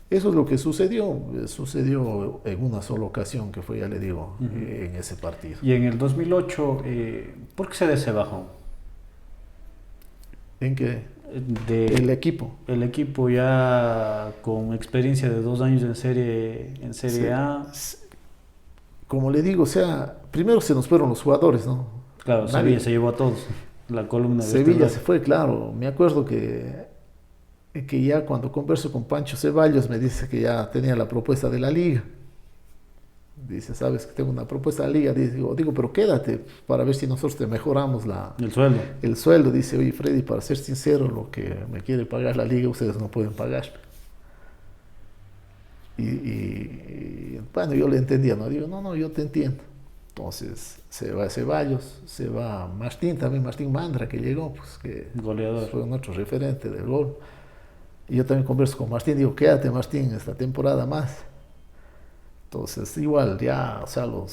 Eso es lo que sucedió en una sola ocasión, que fue, ya le digo, en ese partido. Y en el 2008, ¿por qué se bajó? ¿En qué? El equipo. El equipo ya con experiencia de 2 años en Serie A. Como le digo, o sea, primero se nos fueron los jugadores, ¿no? Claro, Sevilla se llevó a todos, la columna de Sevilla se fue, claro. Me acuerdo que ya cuando converso con Pancho Ceballos me dice que ya tenía la propuesta de la liga. Dice, sabes que tengo una propuesta de la liga. Digo, pero quédate para ver si nosotros te mejoramos el sueldo. Dice, oye Freddy, para ser sincero, lo que me quiere pagar la liga ustedes no pueden pagar. Y bueno, yo le entendía, ¿no? Digo, no, yo te entiendo. Entonces se va Ceballos, se va Martín Mandra, que llegó, pues que goleador, fue otro referente del gol. Y yo también converso con Martín, digo, quédate Martín, esta temporada más. Entonces igual ya, o sea, lo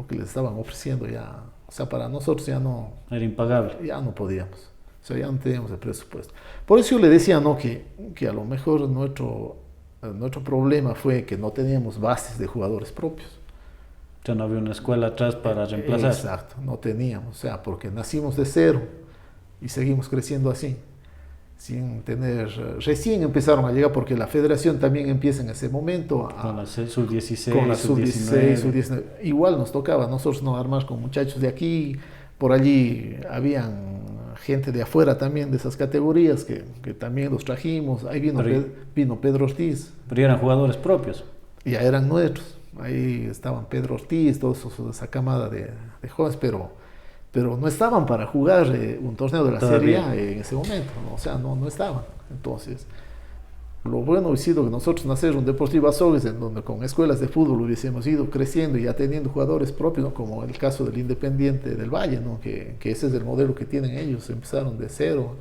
que les estaban ofreciendo ya, o sea, para nosotros ya no... Era impagable. Ya no podíamos, o sea, ya no teníamos el presupuesto. Por eso yo le decía, ¿no? Que a lo mejor nuestro problema fue que no teníamos bases de jugadores propios. Ya no había una escuela atrás para reemplazar. Exacto, no teníamos, o sea, porque nacimos de cero y seguimos creciendo así, sin tener... Recién empezaron a llegar, porque la federación también empieza en ese momento con la sub-16, con la sub-16, sub-19. Igual nos tocaba a nosotros no armar con muchachos de aquí, por allí habían gente de afuera también de esas categorías que también los trajimos. Ahí vino Pedro Ortiz. Pero eran jugadores propios. Ya eran nuestros. Ahí estaban Pedro Ortiz, todos esa camada de jóvenes, pero no estaban para jugar un torneo de la Serie A en ese momento, ¿no? O sea, no estaban. Entonces, lo bueno hubiera sido que nosotros nacer un Deportivo Azogues, en donde con escuelas de fútbol hubiésemos ido creciendo y ya teniendo jugadores propios, ¿no? Como el caso del Independiente del Valle, ¿no? Que ese es el modelo que tienen ellos. Empezaron de cero,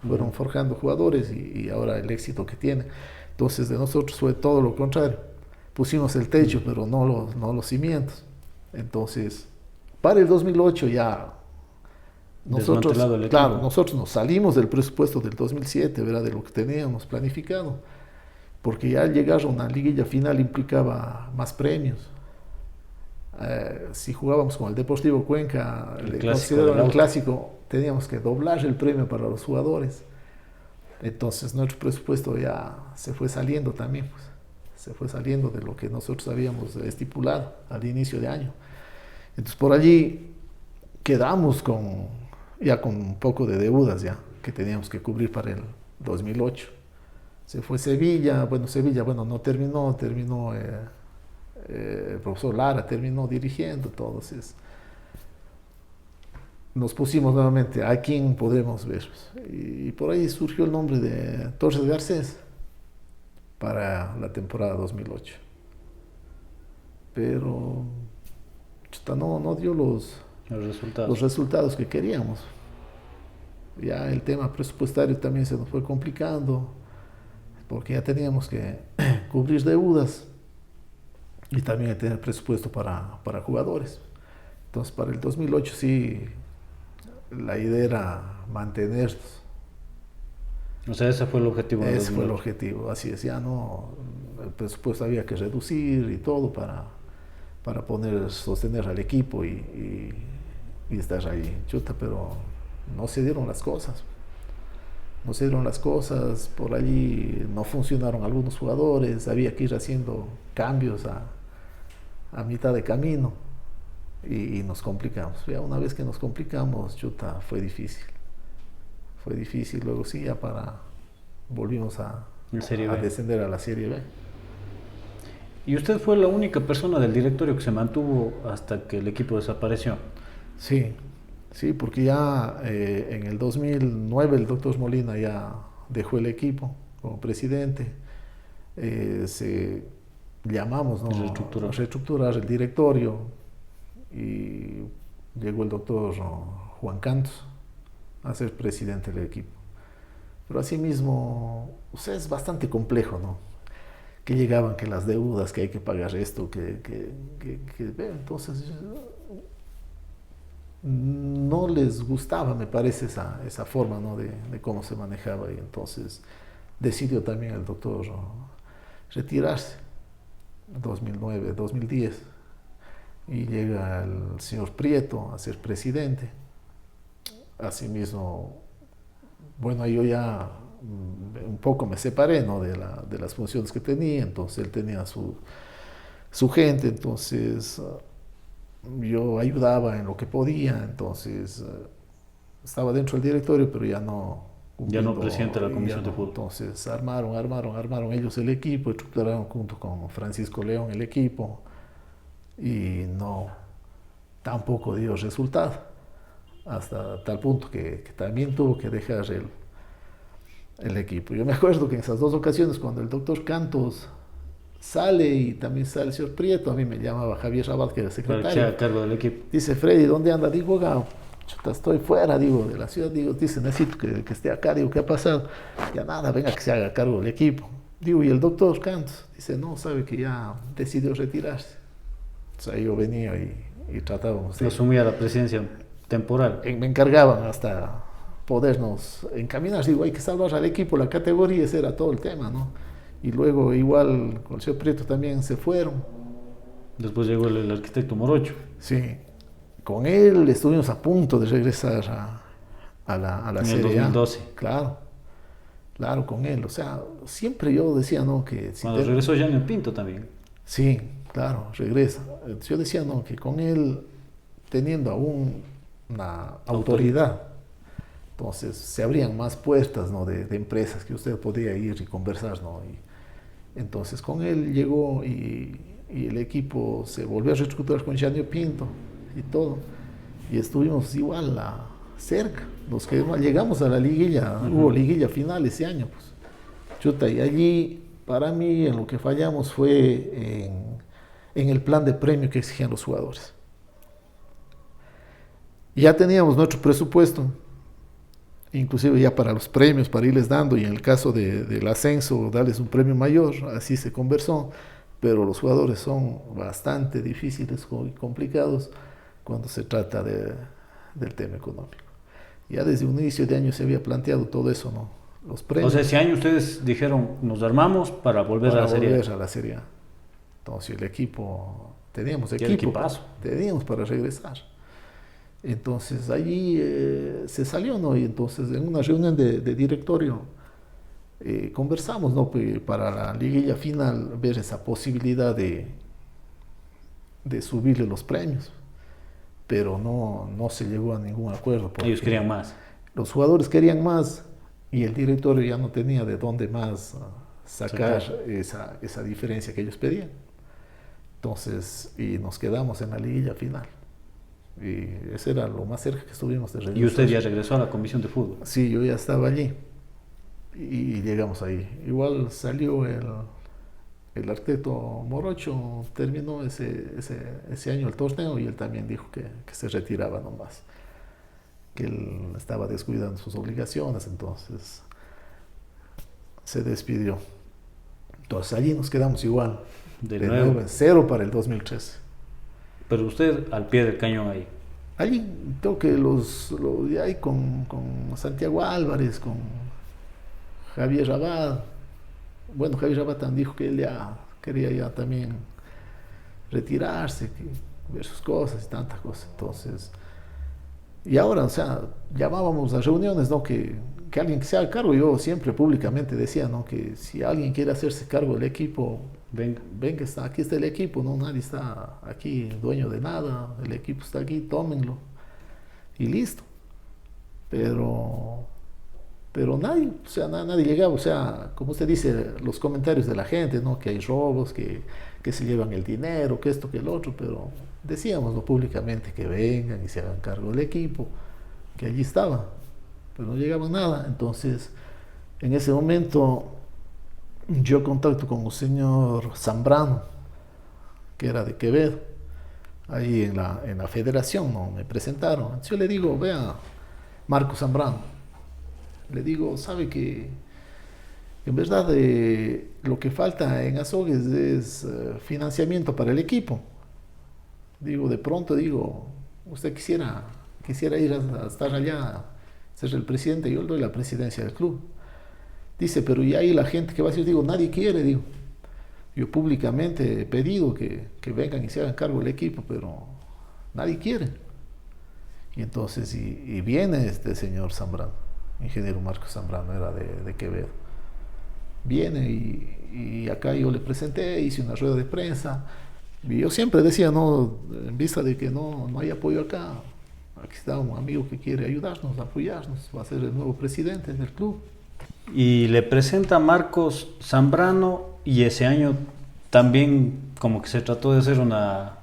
fueron forjando jugadores y ahora el éxito que tienen. Entonces, de nosotros fue todo lo contrario. Pusimos el techo, pero no los cimientos. Entonces, para el 2008 ya desmantelado el equipo. Claro, nosotros nos salimos del presupuesto del 2007, ¿verdad? De lo que teníamos planificado, porque ya llegar a una liguilla final implicaba más premios. Si jugábamos con el Deportivo Cuenca, el clásico, teníamos que doblar el premio para los jugadores. Entonces nuestro presupuesto ya se fue saliendo también, pues. Se fue saliendo de lo que nosotros habíamos estipulado al inicio de año. Entonces por allí quedamos ya con un poco de deudas ya que teníamos que cubrir para el 2008. Se fue Sevilla, no terminó el profesor Lara terminó dirigiendo, entonces nos pusimos nuevamente a quién podemos ver, y por ahí surgió el nombre de Torres Garcés para la temporada 2008, pero no dio los resultados que queríamos. Ya el tema presupuestario también se nos fue complicando, porque ya teníamos que cubrir deudas y también tener presupuesto para jugadores. Entonces para el 2008 sí, la idea era mantenernos. O sea, ese fue el objetivo. Ese fue el objetivo, así es, ya no, el presupuesto había que reducir y todo para sostener al equipo y estar ahí, pero no se dieron las cosas. Por allí no funcionaron algunos jugadores, había que ir haciendo cambios a mitad de camino y nos complicamos. Ya una vez que nos complicamos, fue difícil. Luego sí, volvimos a descender a la Serie B. ¿Y usted fue la única persona del directorio que se mantuvo hasta que el equipo desapareció? Sí, porque ya en el 2009 el doctor Molina ya dejó el equipo como presidente. Llamamos a reestructurar el directorio y llegó el doctor Juan Cantos a ser presidente del equipo. Pero asimismo, es bastante complejo, ¿no? Que llegaban, que las deudas, que hay que pagar esto, entonces no les gustaba, me parece, esa forma, ¿no? de cómo se manejaba, y entonces decidió también el doctor retirarse en 2009, 2010, y llega el señor Prieto a ser presidente. Asimismo, yo ya un poco me separé, ¿no? de las funciones que tenía, entonces él tenía su gente, entonces yo ayudaba en lo que podía, entonces estaba dentro del directorio, pero ya no presidente de la comisión de fútbol. Entonces armaron ellos el equipo, estructuraron junto con Francisco León el equipo, y tampoco dio resultado, hasta tal punto que también tuvo que dejar el equipo. Yo me acuerdo que en esas dos ocasiones, cuando el doctor Cantos sale y también sale el señor Prieto, a mí me llamaba Javier Rabat, que era secretario, a cargo del equipo. Dice: Freddy, ¿dónde anda? Digo: estoy fuera, de la ciudad. Dice: necesito que esté acá. Digo: ¿qué ha pasado? Ya nada, venga que se haga cargo del equipo. Digo: ¿y el doctor Cantos? Dice: no, sabe que ya decidió retirarse. O sea, yo venía y tratábamos de... Asumía la presidencia temporal. Me encargaban hasta podernos encaminar. Digo: hay que salvar al equipo, la categoría, ese era todo el tema, ¿no? Y luego igual con el señor Prieto también se fueron. Después llegó el arquitecto Morocho. Sí, con él estuvimos a punto de regresar a la Serie A. En el 2012. Claro, con él. O sea, siempre yo decía, ¿no? Que cuando regresó Janio Pinto también. Sí, claro, regresa. Yo decía, ¿no? Que con él, teniendo aún una autoridad, entonces se abrían más puertas, ¿no? de empresas que usted podía ir y conversar, ¿no? Y entonces con él llegó y el equipo se volvió a reestructurar con Janio Pinto y todo, y estuvimos igual cerca. Los que llegamos a la liguilla, hubo liguilla final ese año, pues. Y allí, para mí, en lo que fallamos fue en el plan de premio que exigían los jugadores. Ya teníamos nuestro presupuesto, inclusive ya para los premios, para irles dando, y en el caso del ascenso, darles un premio mayor, así se conversó, pero los jugadores son bastante difíciles y complicados cuando se trata del tema económico. Ya desde un inicio de año se había planteado todo eso, ¿no? Los O premios sea, ese año ustedes dijeron, nos armamos para volver a para la Serie A. volver a la Serie A. Entonces el equipo, teníamos Y el equipo, equipazo. teníamos para regresar. Entonces allí se salió, ¿no? Y entonces en una reunión de directorio conversamos, ¿no? Para la liguilla final ver esa posibilidad de subirle los premios, pero no se llegó a ningún acuerdo. Ellos querían más. Los jugadores querían más y el directorio ya no tenía de dónde más sacar esa diferencia que ellos pedían. Entonces, y nos quedamos en la liguilla final. Y ese era lo más cerca que estuvimos de regresar. ¿Y usted ya regresó a la comisión de fútbol? Sí, yo ya estaba allí y llegamos ahí. Igual salió el arquitecto Morocho, terminó ese año el torneo y él también dijo que se retiraba nomás, que él estaba descuidando sus obligaciones, entonces se despidió. Entonces allí nos quedamos igual, De de nuevo. 9-0 para el 2013. Pero usted al pie del cañón ahí. Allí creo que los de ahí con Santiago Álvarez, con Javier Rabad. Bueno, Javier Rabad también dijo que él ya quería ya también retirarse, ver sus cosas y tantas cosas. Entonces, y ahora, o sea, llamábamos a reuniones, ¿no? Que alguien que se haga cargo. Yo siempre públicamente decía, ¿no? Que si alguien quiere hacerse cargo del equipo, Venga. venga, aquí está el equipo, ¿no? Nadie está aquí dueño de nada, el equipo está aquí, tómenlo y listo. Pero nadie, o sea, nadie llegaba, o sea, como usted dice, los comentarios de la gente, ¿no? Que hay robos, que se llevan el dinero, que esto, que el otro, pero decíamos, ¿no? Públicamente que vengan y se hagan cargo del equipo, que allí estaba, pero no llegaba nada. Entonces, en ese momento, yo contacto con un señor Zambrano, que era de Quevedo, ahí en la federación, ¿no? Me presentaron. Entonces yo le digo, vea, Marco Zambrano, le digo, sabe que en verdad lo que falta en Azogues es financiamiento para el equipo. Digo, de pronto, digo, usted quisiera ir a estar allá, ser el presidente, yo le doy la presidencia del club. Dice, pero y ahí la gente que va a decir, digo, nadie quiere, digo. Yo públicamente he pedido que vengan y se hagan cargo del equipo, pero nadie quiere. Y entonces, y viene este señor Zambrano, ingeniero Marcos Zambrano, era de Quevedo. Viene y acá yo le presenté, hice una rueda de prensa. Y yo siempre decía, no, en vista de que no hay apoyo acá, aquí está un amigo que quiere ayudarnos, apoyarnos, va a ser el nuevo presidente del club. Y le presenta a Marcos Zambrano y ese año también como que se trató de hacer una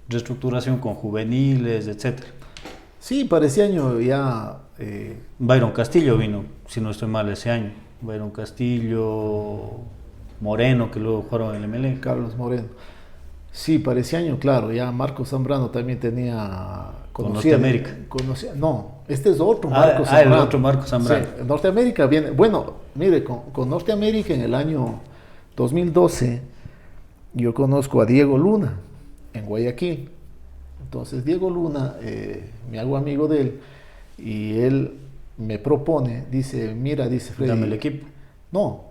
reestructuración con juveniles, etcétera. Sí, para ese año ya... Byron Castillo vino, si no estoy mal, ese año. Byron Castillo, Moreno, que luego jugaron en el MLE. Carlos Moreno. Sí, para ese año, claro, ya Marcos Zambrano también tenía... Con Norteamérica. No, este es otro Marcos Zambrano. El otro Marcos Zambrano. Sí, Norteamérica viene... Bueno, mire, con Norteamérica en el año 2012 yo conozco a Diego Luna en Guayaquil. Entonces Diego Luna, me hago amigo de él y él me propone, dice, mira, dice Freddy... Dame el equipo. No,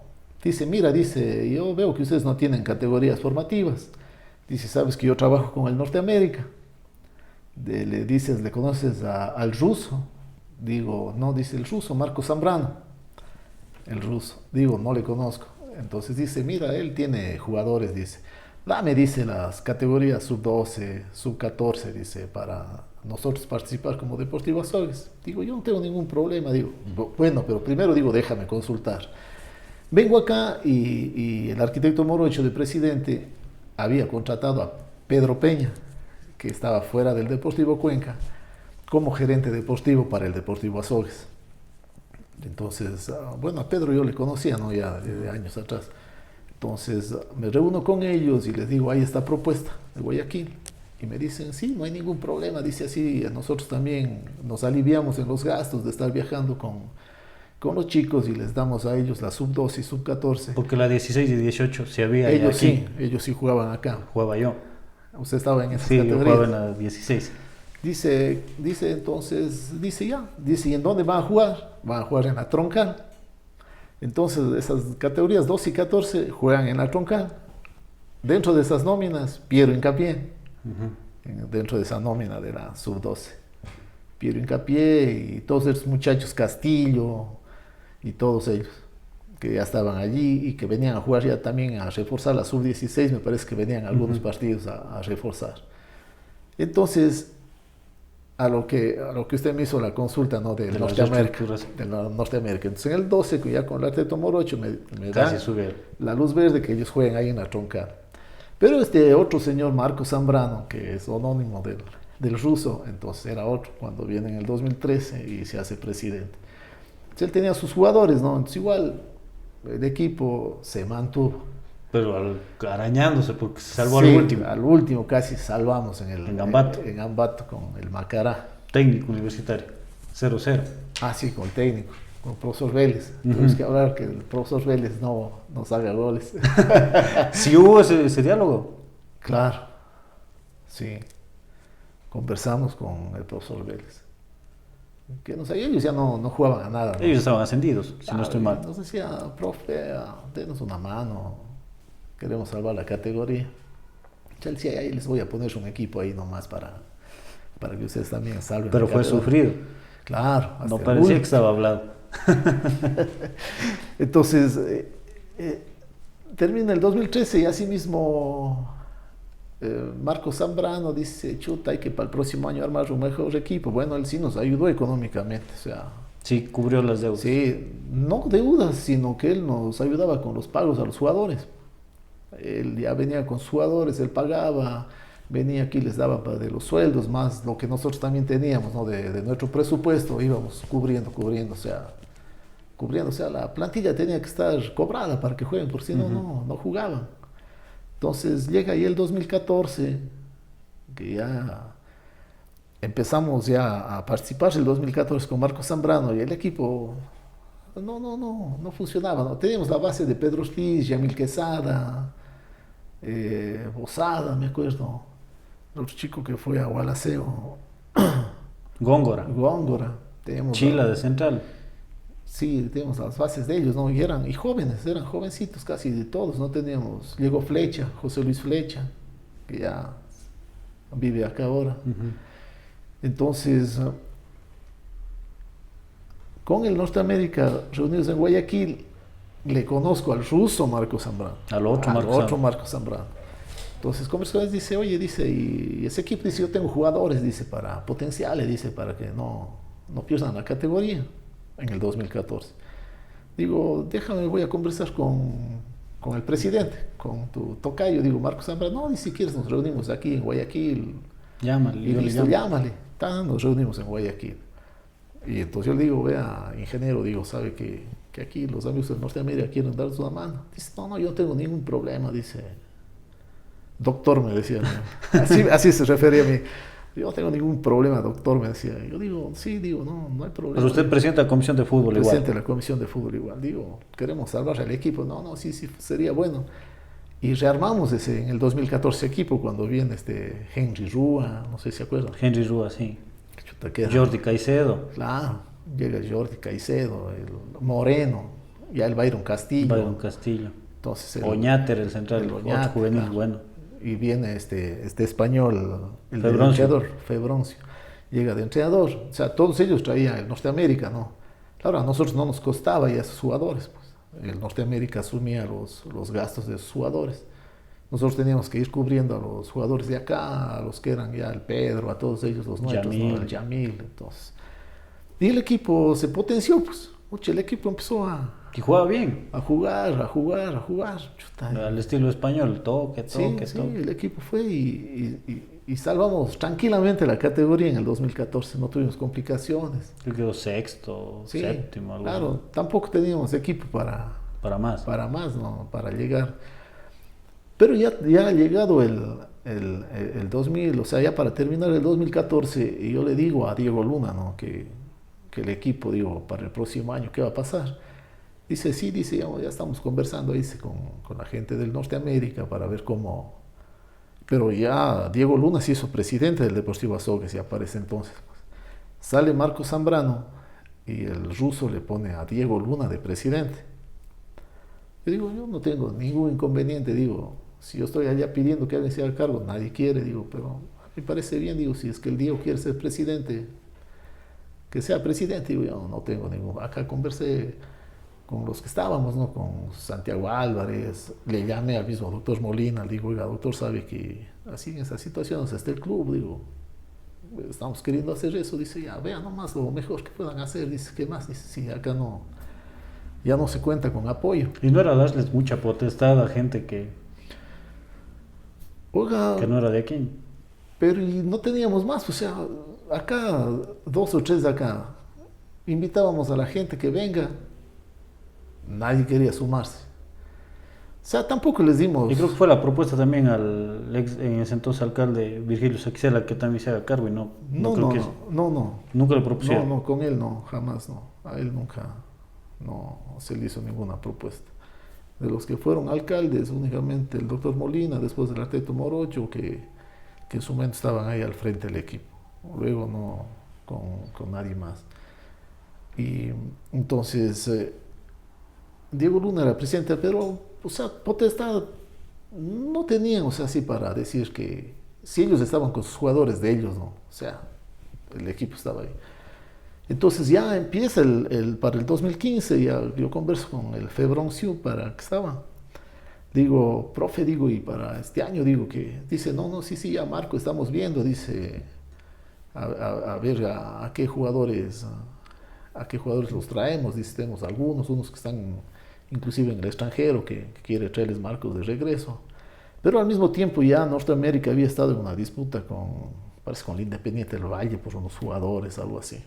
dice, mira, dice, yo veo que ustedes no tienen categorías formativas. Dice, sabes que yo trabajo con el Norteamérica. Le dices, ¿le conoces al ruso? Digo, no, dice el ruso, Marco Zambrano. El ruso. Digo, no le conozco. Entonces dice, mira, él tiene jugadores, dice, dame, dice, las categorías sub-12, sub-14, dice, para nosotros participar como Deportivo Azogues. Digo, yo no tengo ningún problema. Digo, bueno, pero primero digo, déjame consultar. Vengo acá y el arquitecto Morocho de presidente había contratado a Pedro Peña, que estaba fuera del Deportivo Cuenca, como gerente deportivo para el Deportivo Azogues. Entonces, bueno, a Pedro yo le conocía, ¿no? Ya de años atrás. Entonces me reúno con ellos y les digo, hay esta propuesta de Guayaquil. Y me dicen, sí, no hay ningún problema. Dice así, nosotros también nos aliviamos en los gastos de estar viajando con los chicos y les damos a ellos la sub-12 y sub-14. Porque la 16 y 18 se había ellos aquí. Sí, ellos sí jugaban acá. Jugaba yo. Usted estaba en esa categoría. Sí, yo jugaba en la 16. Dice entonces, dice ya, dice, ¿y en dónde van a jugar? Van a jugar en la Troncal. Entonces, esas categorías 12 y 14 juegan en la Troncal. Dentro de esas nóminas, Piero Hincapié, dentro de esa nómina de la sub-12. Piero Hincapié y todos esos muchachos, Castillo y todos ellos que ya estaban allí y que venían a jugar ya también a reforzar la sub-16, me parece que venían algunos partidos a reforzar. Entonces, a lo que usted me hizo la consulta, ¿no? De Norteamérica. De Norteamérica. Entonces, en el 12, ya con el Arteto Morocho, me da la luz verde que ellos jueguen ahí en la Troncal. Pero este otro señor, Marco Zambrano, que es anónimo del ruso, entonces era otro, cuando viene en el 2013 y se hace presidente. Entonces, él tenía sus jugadores, ¿no? Entonces, igual, el equipo se mantuvo. Pero arañándose, porque se salvó al último. Al último casi salvamos en Ambato. En Ambato con el Macará. Técnico universitario, 0-0. Ah, sí, con el técnico, con el profesor Vélez. Tenemos que hablar que el profesor Vélez no nos haga goles. ¿Sí hubo ese diálogo? Claro, sí. Conversamos con el profesor Vélez. Que ellos ya no jugaban a nada, ¿no? Ellos estaban ascendidos, si no estoy mal. Nos decía, profe, denos una mano. Queremos salvar la categoría. Ya decía, ahí les voy a poner un equipo ahí nomás para que ustedes también salven. Pero fue sufrido. Claro. No parecía que estaba hablado. Entonces, termina el 2013 y así mismo Marco Zambrano dice, chuta, hay que para el próximo año armar un mejor equipo. Bueno, él sí nos ayudó económicamente, o sea... Sí, cubrió las deudas. Sí, no deudas, sino que él nos ayudaba con los pagos a los jugadores. Él ya venía con sus jugadores, él pagaba, venía aquí, les daba de los sueldos, más lo que nosotros también teníamos, ¿no? de nuestro presupuesto, íbamos cubriendo, o sea, la plantilla tenía que estar cobrada para que jueguen, por si no jugaban. Entonces llega ahí el 2014, que ya empezamos ya a participar el 2014 con Marco Zambrano y el equipo no funcionaba, ¿no? Teníamos la base de Pedro Ortiz, Yamil Quesada, Bosada, me acuerdo, el otro chico que fue a Gualaceo. Góngora. Chila de central. Sí, teníamos las bases de ellos, ¿no? Y eran jovencitos casi de todos, ¿no? Llegó Flecha, José Luis Flecha, que ya vive acá ahora. Entonces, con el Norteamérica reunidos en Guayaquil, le conozco al ruso Marco Zambrano. Al otro Marco Zambrano. Entonces, conversamos, dice, oye, dice, y ese equipo, dice, yo tengo jugadores, dice, para potenciales, dice, para que no pierdan la categoría en el 2014. Digo, déjame, voy a conversar con el presidente, con tu tocayo, digo, Marco Zambrano. No, dice, si quieres nos reunimos aquí en Guayaquil. Llámale. Y listo, llámale. Nos reunimos en Guayaquil. Y entonces yo le digo, vea, ingeniero, digo, sabe que aquí los amigos de Norteamérica quieren darnos una mano. Dice, no, yo no tengo ningún problema, dice. Doctor, me decía. Así se refería a mí. Yo no tengo ningún problema, doctor, me decía. Yo digo, sí, digo, no hay problema. Pero usted presidente de la Comisión de Fútbol igual. Presidente de la Comisión de Fútbol igual. Digo, queremos salvar al equipo. No, sí, sería bueno. Y rearmamos en el 2014 equipo cuando viene Henry Rúa, no sé si se acuerdan. Henry Rúa, sí. Jordi Caicedo. Claro, llega Jordi Caicedo, el Moreno, ya el Byron Castillo. Entonces Oñater, el central, otro juvenil, claro. Bueno. Y viene este español, el entrenador, Febroncio. Llega de entrenador. O sea, todos ellos traían el Norteamérica, ¿no? Claro, a nosotros no nos costaba ya esos jugadores, pues. El Norteamérica asumía los gastos de sus jugadores. Nosotros teníamos que ir cubriendo a los jugadores de acá, a los que eran ya el Pedro, a todos ellos, los nuestros, ¿no? El Yamil, entonces. Y el equipo se potenció, pues. El equipo empezó y jugaba bien. A jugar. Chuta. Al estilo español, toque. Sí, el equipo fue y salvamos tranquilamente la categoría en el 2014, no tuvimos complicaciones. Yo quedó sexto, séptimo. Algo claro, así. Tampoco teníamos equipo para más. Para más, ¿no? Para llegar. Pero ya ha llegado el 2000, o sea, ya para terminar el 2014, y yo le digo a Diego Luna, ¿no? que el equipo, digo, para el próximo año, ¿qué va a pasar? Dice, sí, dice, ya estamos conversando, dice, con la gente del Norteamérica para ver cómo Pero ya Diego Luna se hizo presidente del Deportivo Azogues y aparece entonces. Pues. Sale Marco Zambrano y el ruso le pone a Diego Luna de presidente. Yo digo, yo no tengo ningún inconveniente, digo, si yo estoy allá pidiendo que alguien sea al cargo, nadie quiere, digo, pero me parece bien, digo, si es que el Diego quiere ser presidente, que sea presidente, digo, yo no tengo ningún. Acá conversé con los que estábamos, ¿no? Con Santiago Álvarez, le llamé al mismo doctor Molina, le digo, oiga, doctor, sabe que así en esas situaciones está el club, digo, estamos queriendo hacer eso, dice, ya, vean nomás lo mejor que puedan hacer, dice, ¿qué más? Dice, sí, acá no, ya no se cuenta con apoyo. Y no era darles mucha potestad a gente Oiga, que no era de aquí. pero y no teníamos más, o sea, acá, 2 o 3 de acá, invitábamos a la gente que venga, nadie quería sumarse. O sea, tampoco les dimos. Y creo que fue la propuesta también al en ese entonces alcalde Virgilio Saquicela que también se haga cargo y no creo que no. nunca le propusieron. No, con él no, jamás no. A él nunca no se le hizo ninguna propuesta. De los que fueron alcaldes, únicamente el doctor Molina, después del arquitecto Morocho, que en su momento estaban ahí al frente del equipo. Luego no con nadie más. Y entonces Diego Luna era presidente, pero, o sea, potestad no tenían, o sea, así para decir que si ellos estaban con sus jugadores de ellos, ¿no? O sea, el equipo estaba ahí. Entonces ya empieza para el 2015, ya yo converso con el Febrón Siu para que estaba. Digo, profe, digo, y para este año, digo que, dice, no, sí, ya Marco, estamos viendo, dice, a ver a qué jugadores los traemos, dice, tenemos algunos, unos que están inclusive en el extranjero, que quiere traerles Marcos de regreso. Pero al mismo tiempo ya Norteamérica había estado en una disputa parece con el Independiente del Valle por unos jugadores, algo así.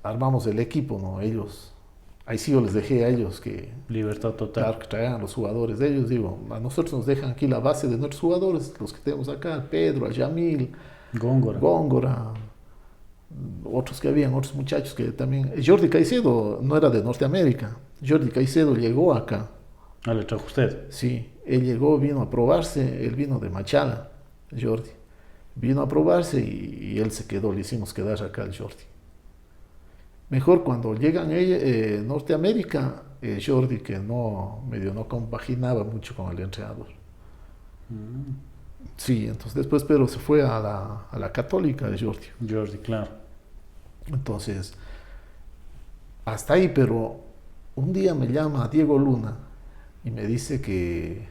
Armamos el equipo, ¿no? Ahí sí yo les dejé a ellos que Libertad total. que traigan a los jugadores de ellos, digo, a nosotros nos dejan aquí la base de nuestros jugadores, los que tenemos acá, Pedro, Yamil, Góngora, otros que habían, otros muchachos que también. Jordi Caicedo no era de Norteamérica, Jordi Caicedo llegó acá. Ah, ¿le trajo usted? Sí, él llegó, vino a probarse, él vino de Machala, Jordi. Vino a probarse y él se quedó, le hicimos quedar acá al Jordi. Mejor cuando llegan Norteamérica, Jordi que medio no compaginaba mucho con el entrenador. Sí, entonces después pero se fue a la Católica de Jordi. Jordi, claro. Entonces, hasta ahí, pero un día me llama Diego Luna y me dice que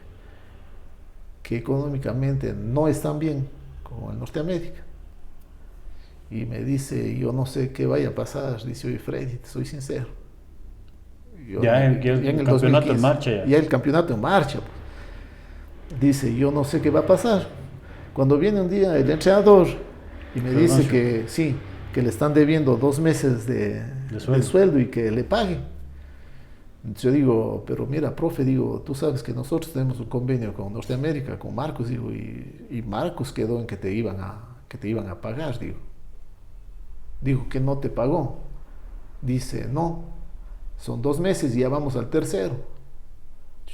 económicamente no están bien como en Norteamérica. Y me dice, yo no sé qué vaya a pasar, dice, oye Freddy, te soy sincero. Ya en el campeonato en marcha. Ya el campeonato en marcha. Pues. Dice, yo no sé qué va a pasar. Cuando viene un día el entrenador y me dice que sí, que le están debiendo 2 meses de sueldo y que le paguen. Yo digo, pero mira, profe, digo, tú sabes que nosotros tenemos un convenio con Norteamérica, con Marcos, digo, y Marcos quedó en que te iban a pagar, digo. Digo que no te pagó. Dice, no, son 2 meses y ya vamos al tercero.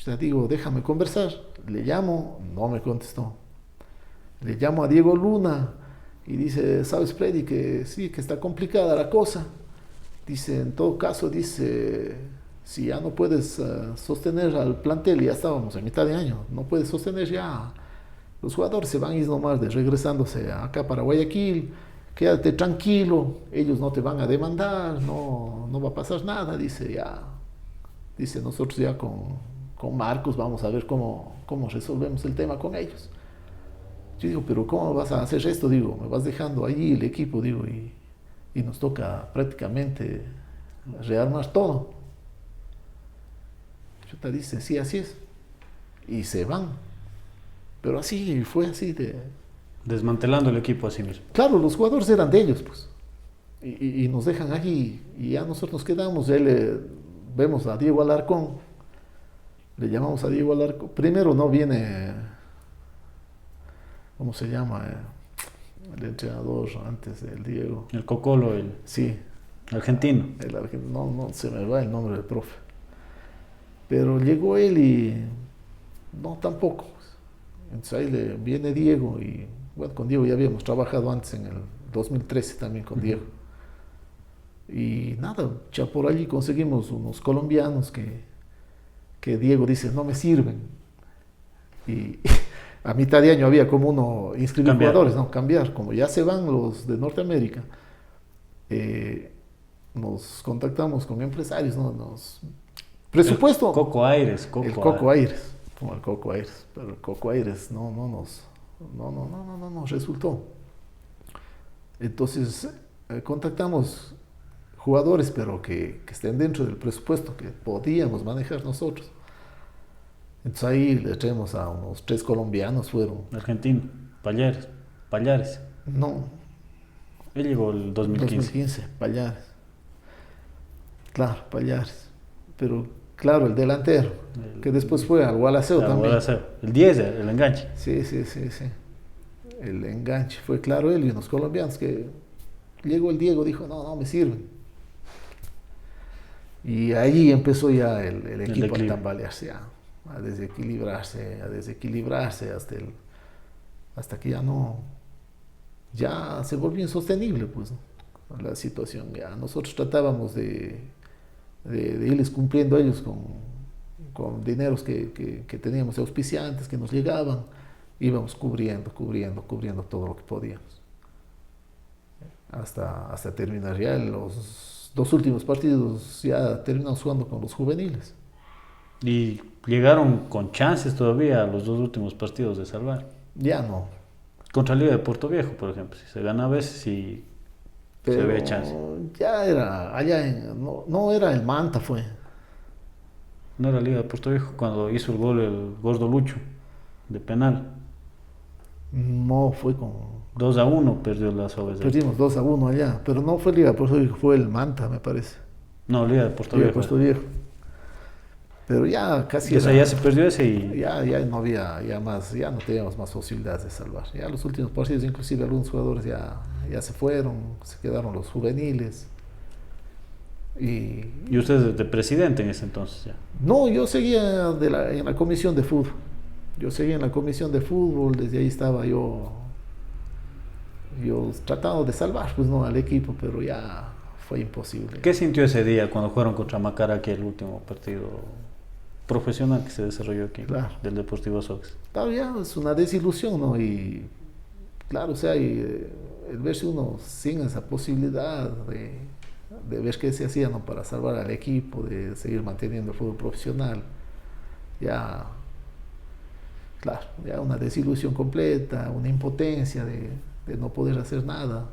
Yo digo, déjame conversar. Le llamo, no me contestó. Le llamo a Diego Luna y dice, ¿sabes, Freddy? Que sí, que está complicada la cosa. Dice, en todo caso, dice, si ya no puedes sostener al plantel, ya estábamos en mitad de año, no puedes sostener ya, los jugadores se van a ir nomás regresándose acá para Guayaquil, quédate tranquilo, ellos no te van a demandar, no va a pasar nada, dice, ya, dice, nosotros ya con Marcos vamos a ver cómo resolvemos el tema con ellos. Yo digo, pero ¿cómo vas a hacer esto? Digo, me vas dejando allí el equipo, digo, y nos toca prácticamente rearmar todo. Chuta dice, sí, así es. Y se van. Pero así, fue así de... Desmantelando el equipo así mismo. Claro, los jugadores eran de ellos, pues. Y nos dejan allí, y ya nosotros nos quedamos. Vemos a Diego Alarcón, le llamamos a Diego Alarcón. Primero no viene, ¿cómo se llama? El entrenador antes del Diego. El Cocolo, sí, argentino. No se me va el nombre del profe. Pero llegó él y no, tampoco. Entonces ahí viene Diego y bueno, con Diego ya habíamos trabajado antes en el 2013 también con Diego. Y nada, ya por allí conseguimos unos colombianos que Diego dice no me sirven. Y a mitad de año había como uno inscribir jugadores, no, cambiar. Como ya se van los de Norteamérica, nos contactamos con empresarios, ¿no? Presupuesto. El Coco Aires. El Coco Aires, como el Coco Aires. Pero el Coco Aires no nos resultó. Entonces contactamos jugadores, pero que estén dentro del presupuesto que podíamos manejar nosotros. Entonces ahí le traemos a unos 3 colombianos, fueron. Argentino, Pallares. No. Él llegó el 2015. Pallares. Claro, Pallares. Pero claro, el delantero, que después fue al Gualaceo también. Gualaceo. El 10, el enganche. Sí. El enganche fue claro él y unos colombianos que llegó el Diego, dijo, no me sirven. Y ahí empezó ya el equipo a tambalearse, a desequilibrarse hasta que ya se volvió insostenible, pues, ¿no? La situación. Ya nosotros tratábamos de irles cumpliendo a ellos con dineros que teníamos de auspiciantes que nos llegaban, íbamos cubriendo todo lo que podíamos. Hasta terminar ya los 2 últimos partidos, ya terminamos jugando con los juveniles. Y llegaron con chances todavía a los 2 últimos partidos de salvar. Ya no. Contra Liga de Puerto Viejo, por ejemplo, si se ganaba ese, sí se ve chance. Ya era allá no era el Manta, fue. No era Liga de Puerto Viejo cuando hizo el gol el gordo Lucho de penal. No, fue con 2-1 perdió las Aves. Perdimos 2-1 allá, pero no fue Liga de Puerto Viejo, fue el Manta, me parece. No, Liga de Puerto Viejo. Pero ya casi. Ya se perdió ese y. Ya no había ya no teníamos más posibilidades de salvar. Ya los últimos partidos, inclusive algunos jugadores ya se fueron, se quedaron los juveniles. ¿Y usted de presidente en ese entonces ya? No, yo seguía en la comisión de fútbol. Desde ahí estaba yo tratando de salvar, pues no, al equipo, pero ya fue imposible. ¿Qué sintió ese día cuando jugaron contra Macara, aquí el último partido profesional que se desarrolló aquí, claro, del Deportivo Sox? Claro, ya es una desilusión, ¿no? Y claro, o sea, el verse uno sin esa posibilidad de ver qué se hacía, ¿no?, para salvar al equipo, de seguir manteniendo el fútbol profesional, ya, claro, ya una desilusión completa, una impotencia de no poder hacer nada,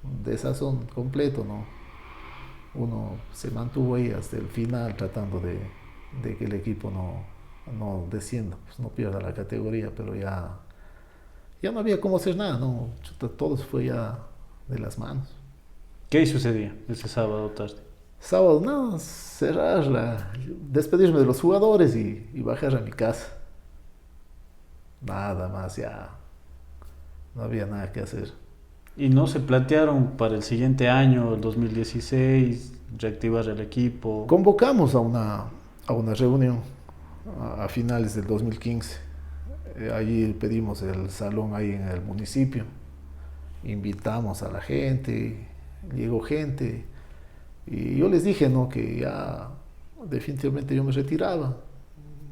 un desazón completo, ¿no? Uno se mantuvo ahí hasta el final tratando de que el equipo no descienda, pues no pierda la categoría, pero ya no había cómo hacer nada, ¿no? Todo se fue ya de las manos. ¿Qué hizo ese día, ese sábado tarde? Sábado, no, despedirme de los jugadores y bajar a mi casa. Nada más, ya no había nada que hacer. ¿Y no se plantearon para el siguiente año, el 2016, reactivar el equipo? Convocamos a una reunión a finales del 2015. Allí pedimos el salón ahí en el municipio. Invitamos a la gente, llegó gente. Y yo les dije, ¿no?, que ya definitivamente yo me retiraba,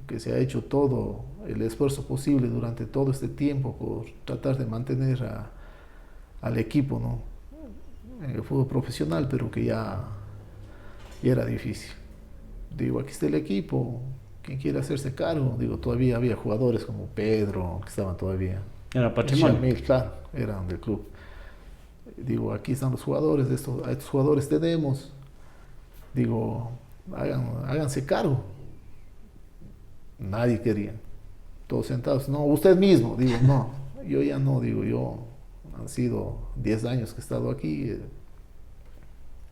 que se ha hecho todo el esfuerzo posible durante todo este tiempo por tratar de mantener al equipo, ¿no?, en el fútbol profesional, pero que ya era difícil. Digo, aquí está el equipo, ¿quién quiere hacerse cargo? Digo, todavía había jugadores como Pedro, que estaban todavía. Era patrimonio. Shamil, claro, eran del club. Digo, aquí están los jugadores, a estos jugadores tenemos. Digo, háganse cargo. Nadie quería. Todos sentados. No, usted mismo. Digo, no, yo ya no. Digo, han sido 10 años que he estado aquí.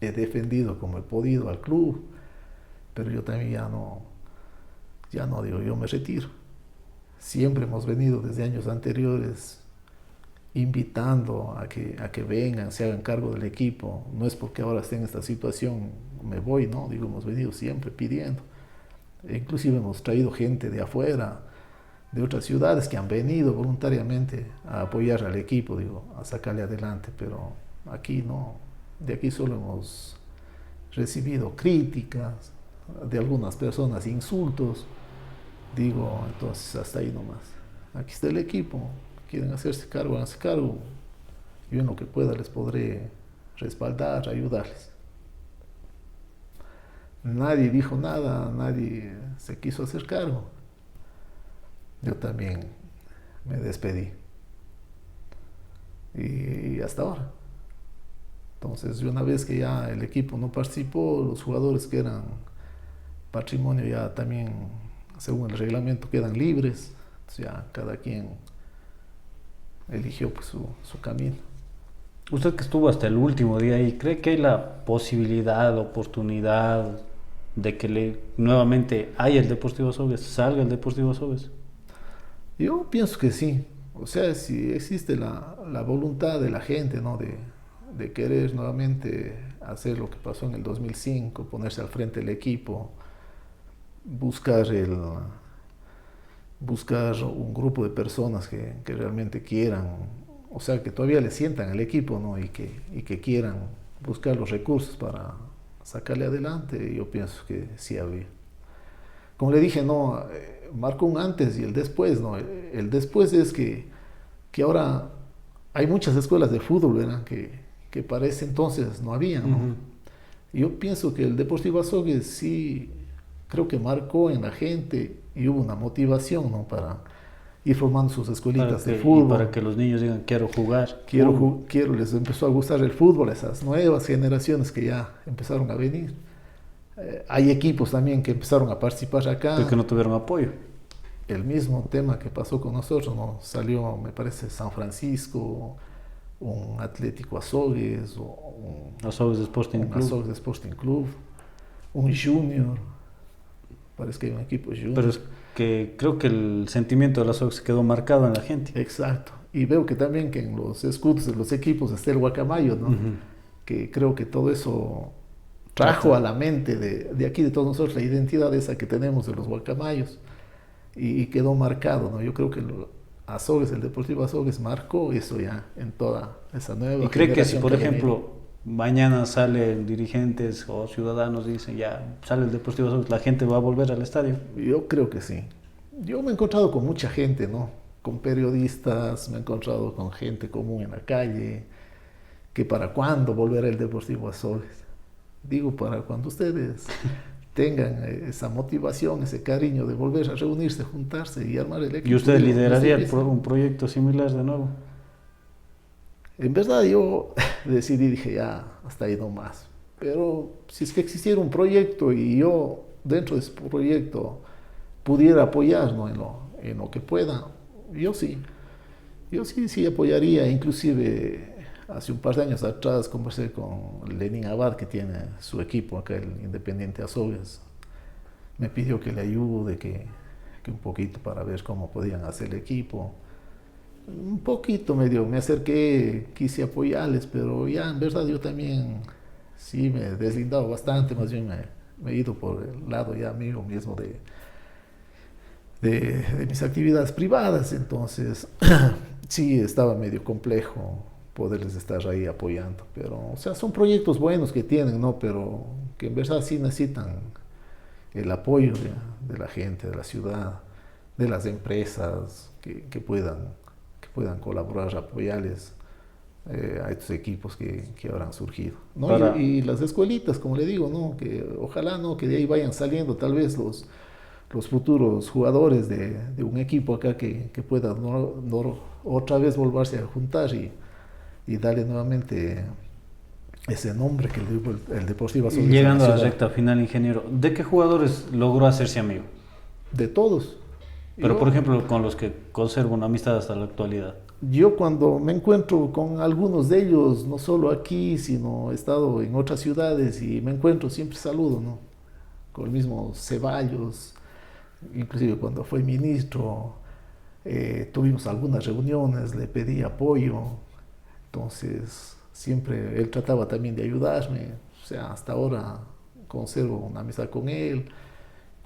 He defendido como he podido al club. Pero yo también ya no, digo, yo me retiro. Siempre hemos venido desde años anteriores invitando a que vengan, se hagan cargo del equipo. No es porque ahora esté en esta situación, me voy, no, digo, hemos venido siempre pidiendo. Inclusive hemos traído gente de afuera, de otras ciudades que han venido voluntariamente a apoyar al equipo, digo, a sacarle adelante, pero aquí no, de aquí solo hemos recibido críticas de algunas personas, insultos, digo, entonces hasta ahí nomás. Aquí está el equipo, quieren hacerse cargo, háganse cargo, yo en lo que pueda les podré respaldar, ayudarles. Nadie dijo nada, nadie se quiso hacer cargo. Yo también me despedí. Y hasta ahora. Entonces, una vez que ya el equipo no participó, los jugadores que eran patrimonio ya también, según el reglamento, quedan libres. Entonces ya cada quien eligió pues, su camino. Usted que estuvo hasta el último día ahí, ¿cree que hay la posibilidad, oportunidad de que nuevamente haya el Deportivo Azogues, salga el Deportivo Azogues? Yo pienso que sí. O sea, si existe la voluntad de la gente, ¿no? de querer nuevamente hacer lo que pasó en el 2005, ponerse al frente del equipo, buscar un grupo de personas que realmente quieran, o sea, que todavía le sientan al equipo, ¿no? y que quieran buscar los recursos para sacarle adelante, yo pienso que sí había. Como le dije, no, marcó un antes y el después, ¿no? El después es que ahora hay muchas escuelas de fútbol, ¿verdad? Que para ese entonces no había, ¿no? Uh-huh. Yo pienso que el Deportivo Azogues sí, creo que marcó en la gente y hubo una motivación, ¿no? Para ir formando sus escuelitas de fútbol. Y para que los niños digan, quiero jugar. Quiero, les empezó a gustar el fútbol a esas nuevas generaciones que ya empezaron a venir. Hay equipos también que empezaron a participar acá. Pero que no tuvieron apoyo. El mismo tema que pasó con nosotros, ¿no? Salió, me parece, San Francisco, un Atlético Azogues, Azogues Sporting Club. Azogues Sporting Club, un Junior, parece que hay un equipo Junior. Pero es que creo que el sentimiento de la Azogues quedó marcado en la gente. Exacto, y veo que también que en los escudos de los equipos está el guacamayo, ¿no? Uh-huh. Que creo que todo eso trajo a la mente de aquí, de todos nosotros, la identidad esa que tenemos de los guacamayos. Y quedó marcado, ¿no? Yo creo que Azogues, el Deportivo Azogues marcó eso ya en toda esa nueva. ¿Y cree que si, por ejemplo, mañana salen dirigentes o ciudadanos y dicen ya sale el Deportivo Azogues, la gente va a volver al estadio? Yo creo que sí. Yo me he encontrado con mucha gente, ¿no? Con periodistas, me he encontrado con gente común en la calle, que para cuándo volverá el Deportivo Azogues. Digo, para cuando ustedes tengan esa motivación, ese cariño de volver a reunirse, juntarse y armar el equipo. ¿Y usted lideraría un proyecto similar de nuevo? En verdad yo decidí, dije ya, hasta ahí no más. Pero si es que existiera un proyecto y yo dentro de ese proyecto pudiera apoyar, ¿no? en lo que pueda, yo sí apoyaría. Inclusive hace un par de años atrás conversé con Lenin Abad, que tiene su equipo acá, el Independiente Azogues. Me pidió que le ayude, que un poquito para ver cómo podían hacer el equipo. Un poquito me acerqué, quise apoyarles, pero ya en verdad yo también sí me he deslindado bastante, más bien me he ido por el lado ya mío mismo de mis actividades privadas, entonces sí estaba medio complejo poderles estar ahí apoyando, pero o sea, son proyectos buenos que tienen, ¿no? Pero que en verdad sí necesitan el apoyo de la gente, de la ciudad, de las empresas que puedan colaborar, apoyarles a estos equipos que ahora han surgido, ¿no? Y las escuelitas, como le digo, ¿no? Que ojalá, ¿no? Que de ahí vayan saliendo tal vez los futuros jugadores de un equipo acá que puedan otra vez volverse a juntar y darle nuevamente ese nombre que el Deportivo Azogues. Llegando a la recta final, ingeniero, ¿de qué jugadores logró hacerse amigo? De todos. Pero por ejemplo, con los que conservo una amistad hasta la actualidad. Yo cuando me encuentro con algunos de ellos, no solo aquí, sino he estado en otras ciudades y me encuentro, siempre saludo, ¿no? Con el mismo Ceballos, inclusive cuando fue ministro, tuvimos algunas reuniones, le pedí apoyo, entonces siempre él trataba también de ayudarme, o sea, hasta ahora conservo una amistad con él,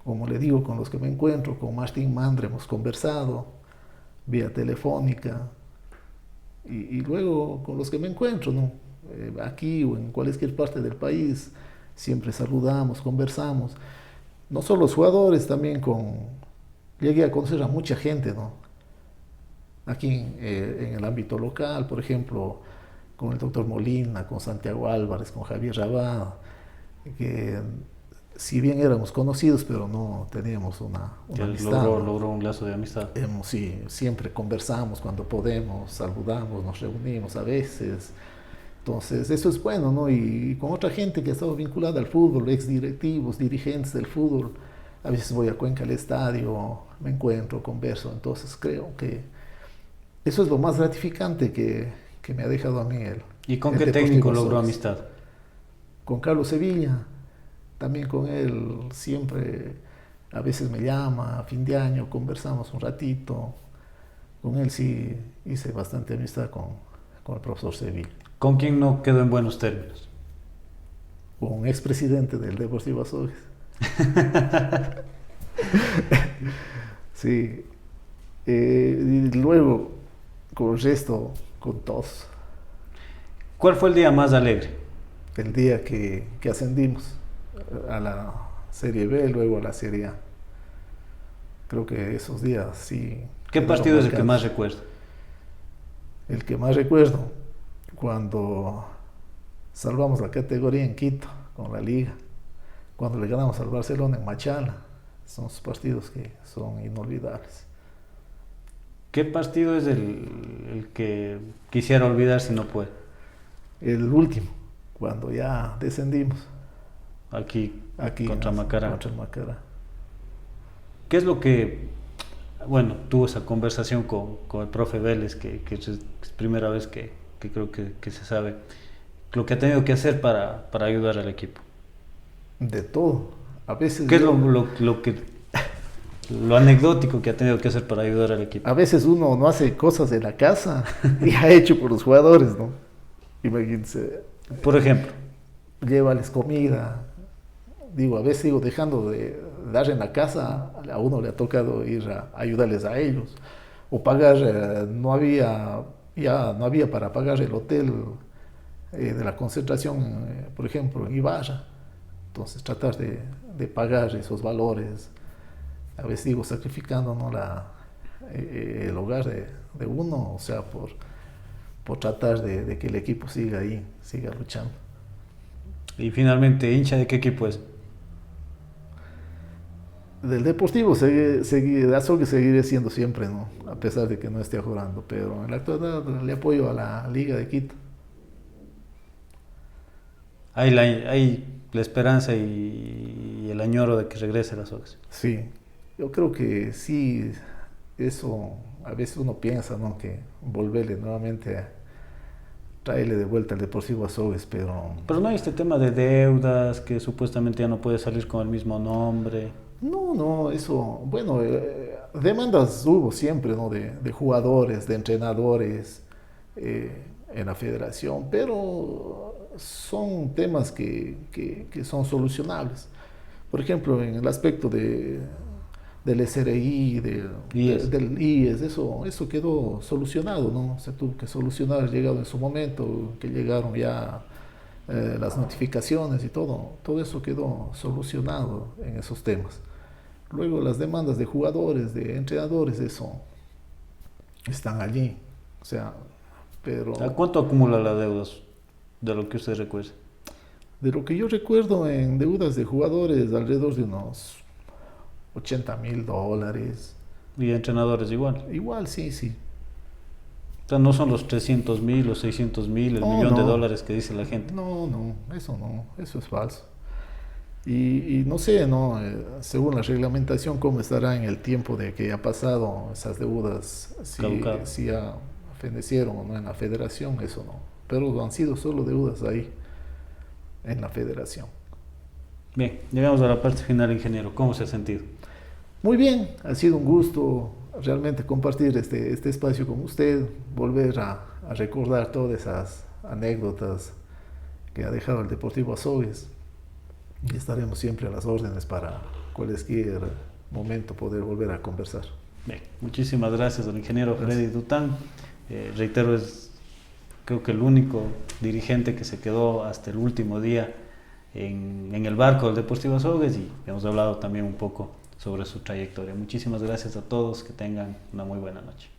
como le digo, con los que me encuentro, con Martín Mandre hemos conversado vía telefónica y luego con los que me encuentro, ¿no? Aquí o en cualquier parte del país, siempre saludamos, conversamos. No solo los jugadores, también llegué a conocer a mucha gente, ¿no? Aquí en el ámbito local, por ejemplo, con el doctor Molina, con Santiago Álvarez, con Javier Rabá, que si bien éramos conocidos, pero no teníamos una amistad. Logró un lazo de amistad. Sí, siempre conversamos cuando podemos, saludamos, nos reunimos a veces. Entonces, eso es bueno, ¿no? Y con otra gente que ha estado vinculada al fútbol, ex directivos, dirigentes del fútbol, a veces voy a Cuenca al estadio, me encuentro, converso. Entonces, creo que eso es lo más gratificante que me ha dejado a mí ¿Y con qué técnico logró amistad? Con Carlos Sevilla. También con él siempre, a veces me llama, a fin de año conversamos un ratito. Con él sí hice bastante amistad con el profesor Sevilla. ¿Con quién no quedó en buenos términos? Con un expresidente del Deportivo Azogues. Sí. Y luego, con el resto, con todos. ¿Cuál fue el día más alegre? El día que ascendimos a la Serie B, luego a la Serie A. Creo que esos días sí. ¿Qué partido es el que más recuerdo? El que más recuerdo, cuando salvamos la categoría en Quito con la Liga, cuando le ganamos al Barcelona en Machala. Son partidos que son inolvidables. ¿Qué partido es el que quisiera olvidar si no puede? El último, cuando ya descendimos. Aquí contra Macará. Contra Macará. ¿Qué es lo que, bueno, tuvo esa conversación con el profe Vélez, que es primera vez que creo que se sabe, lo que ha tenido que hacer para ayudar al equipo? De todo. A veces ¿Qué es lo anecdótico que ha tenido que hacer para ayudar al equipo? A veces uno no hace cosas de la casa y ha hecho por los jugadores, ¿no? Imagínense. Por ejemplo. Llévales comida. Digo, a veces sigo dejando de dar en la casa, a uno le ha tocado ir a ayudarles a ellos. O pagar, no había para pagar el hotel de la concentración, por ejemplo, en Ibarra. Entonces tratar de pagar esos valores. A veces digo, sacrificando, ¿no? el hogar de uno, o sea, por tratar de que el equipo siga ahí, siga luchando. Y finalmente, ¿hincha de qué equipo es? Del Deportivo seguiré siendo siempre, ¿no? A pesar de que no esté jugando, pero en la actualidad le apoyo a la Liga de Quito. Hay la esperanza y el añoro de que regrese a las Azogues. Sí, yo creo que sí, eso a veces uno piensa, ¿no? Que volverle nuevamente a traerle de vuelta al Deportivo Azogues, pero no hay este tema de deudas, que supuestamente ya no puede salir con el mismo nombre. No, eso, bueno, demandas hubo siempre, ¿no? De jugadores, de entrenadores en la federación, pero son temas que son solucionables. Por ejemplo, en el aspecto del SRI, del IES, eso quedó solucionado, ¿no? Se tuvo que solucionar, llegado en su momento, que llegaron ya las notificaciones y todo eso quedó solucionado en esos temas. Luego las demandas de jugadores, de entrenadores, eso están allí, o sea, pero... ¿A cuánto acumula las deudas de lo que usted recuerda? De lo que yo recuerdo en deudas de jugadores, alrededor de unos $80,000. ¿Y entrenadores igual? Igual, sí. O sea, no son los 300,000 o 600,000, el millón de dólares que dice la gente. No, eso es falso. Y no sé, ¿no? Según la reglamentación, cómo estará en el tiempo de que ha pasado esas deudas, si ya fenecieron o no en la federación, eso no. Pero han sido solo deudas ahí, en la federación. Bien, llegamos a la parte final, ingeniero. ¿Cómo se ha sentido? Muy bien, ha sido un gusto realmente compartir este espacio con usted, volver a recordar todas esas anécdotas que ha dejado el Deportivo Azogues. Y estaremos siempre a las órdenes para cualquier momento poder volver a conversar. Bien, muchísimas gracias al ingeniero Freddy Dután. Reitero, creo que el único dirigente que se quedó hasta el último día en el barco del Deportivo Azogues, y hemos hablado también un poco sobre su trayectoria. Muchísimas gracias a todos, que tengan una muy buena noche.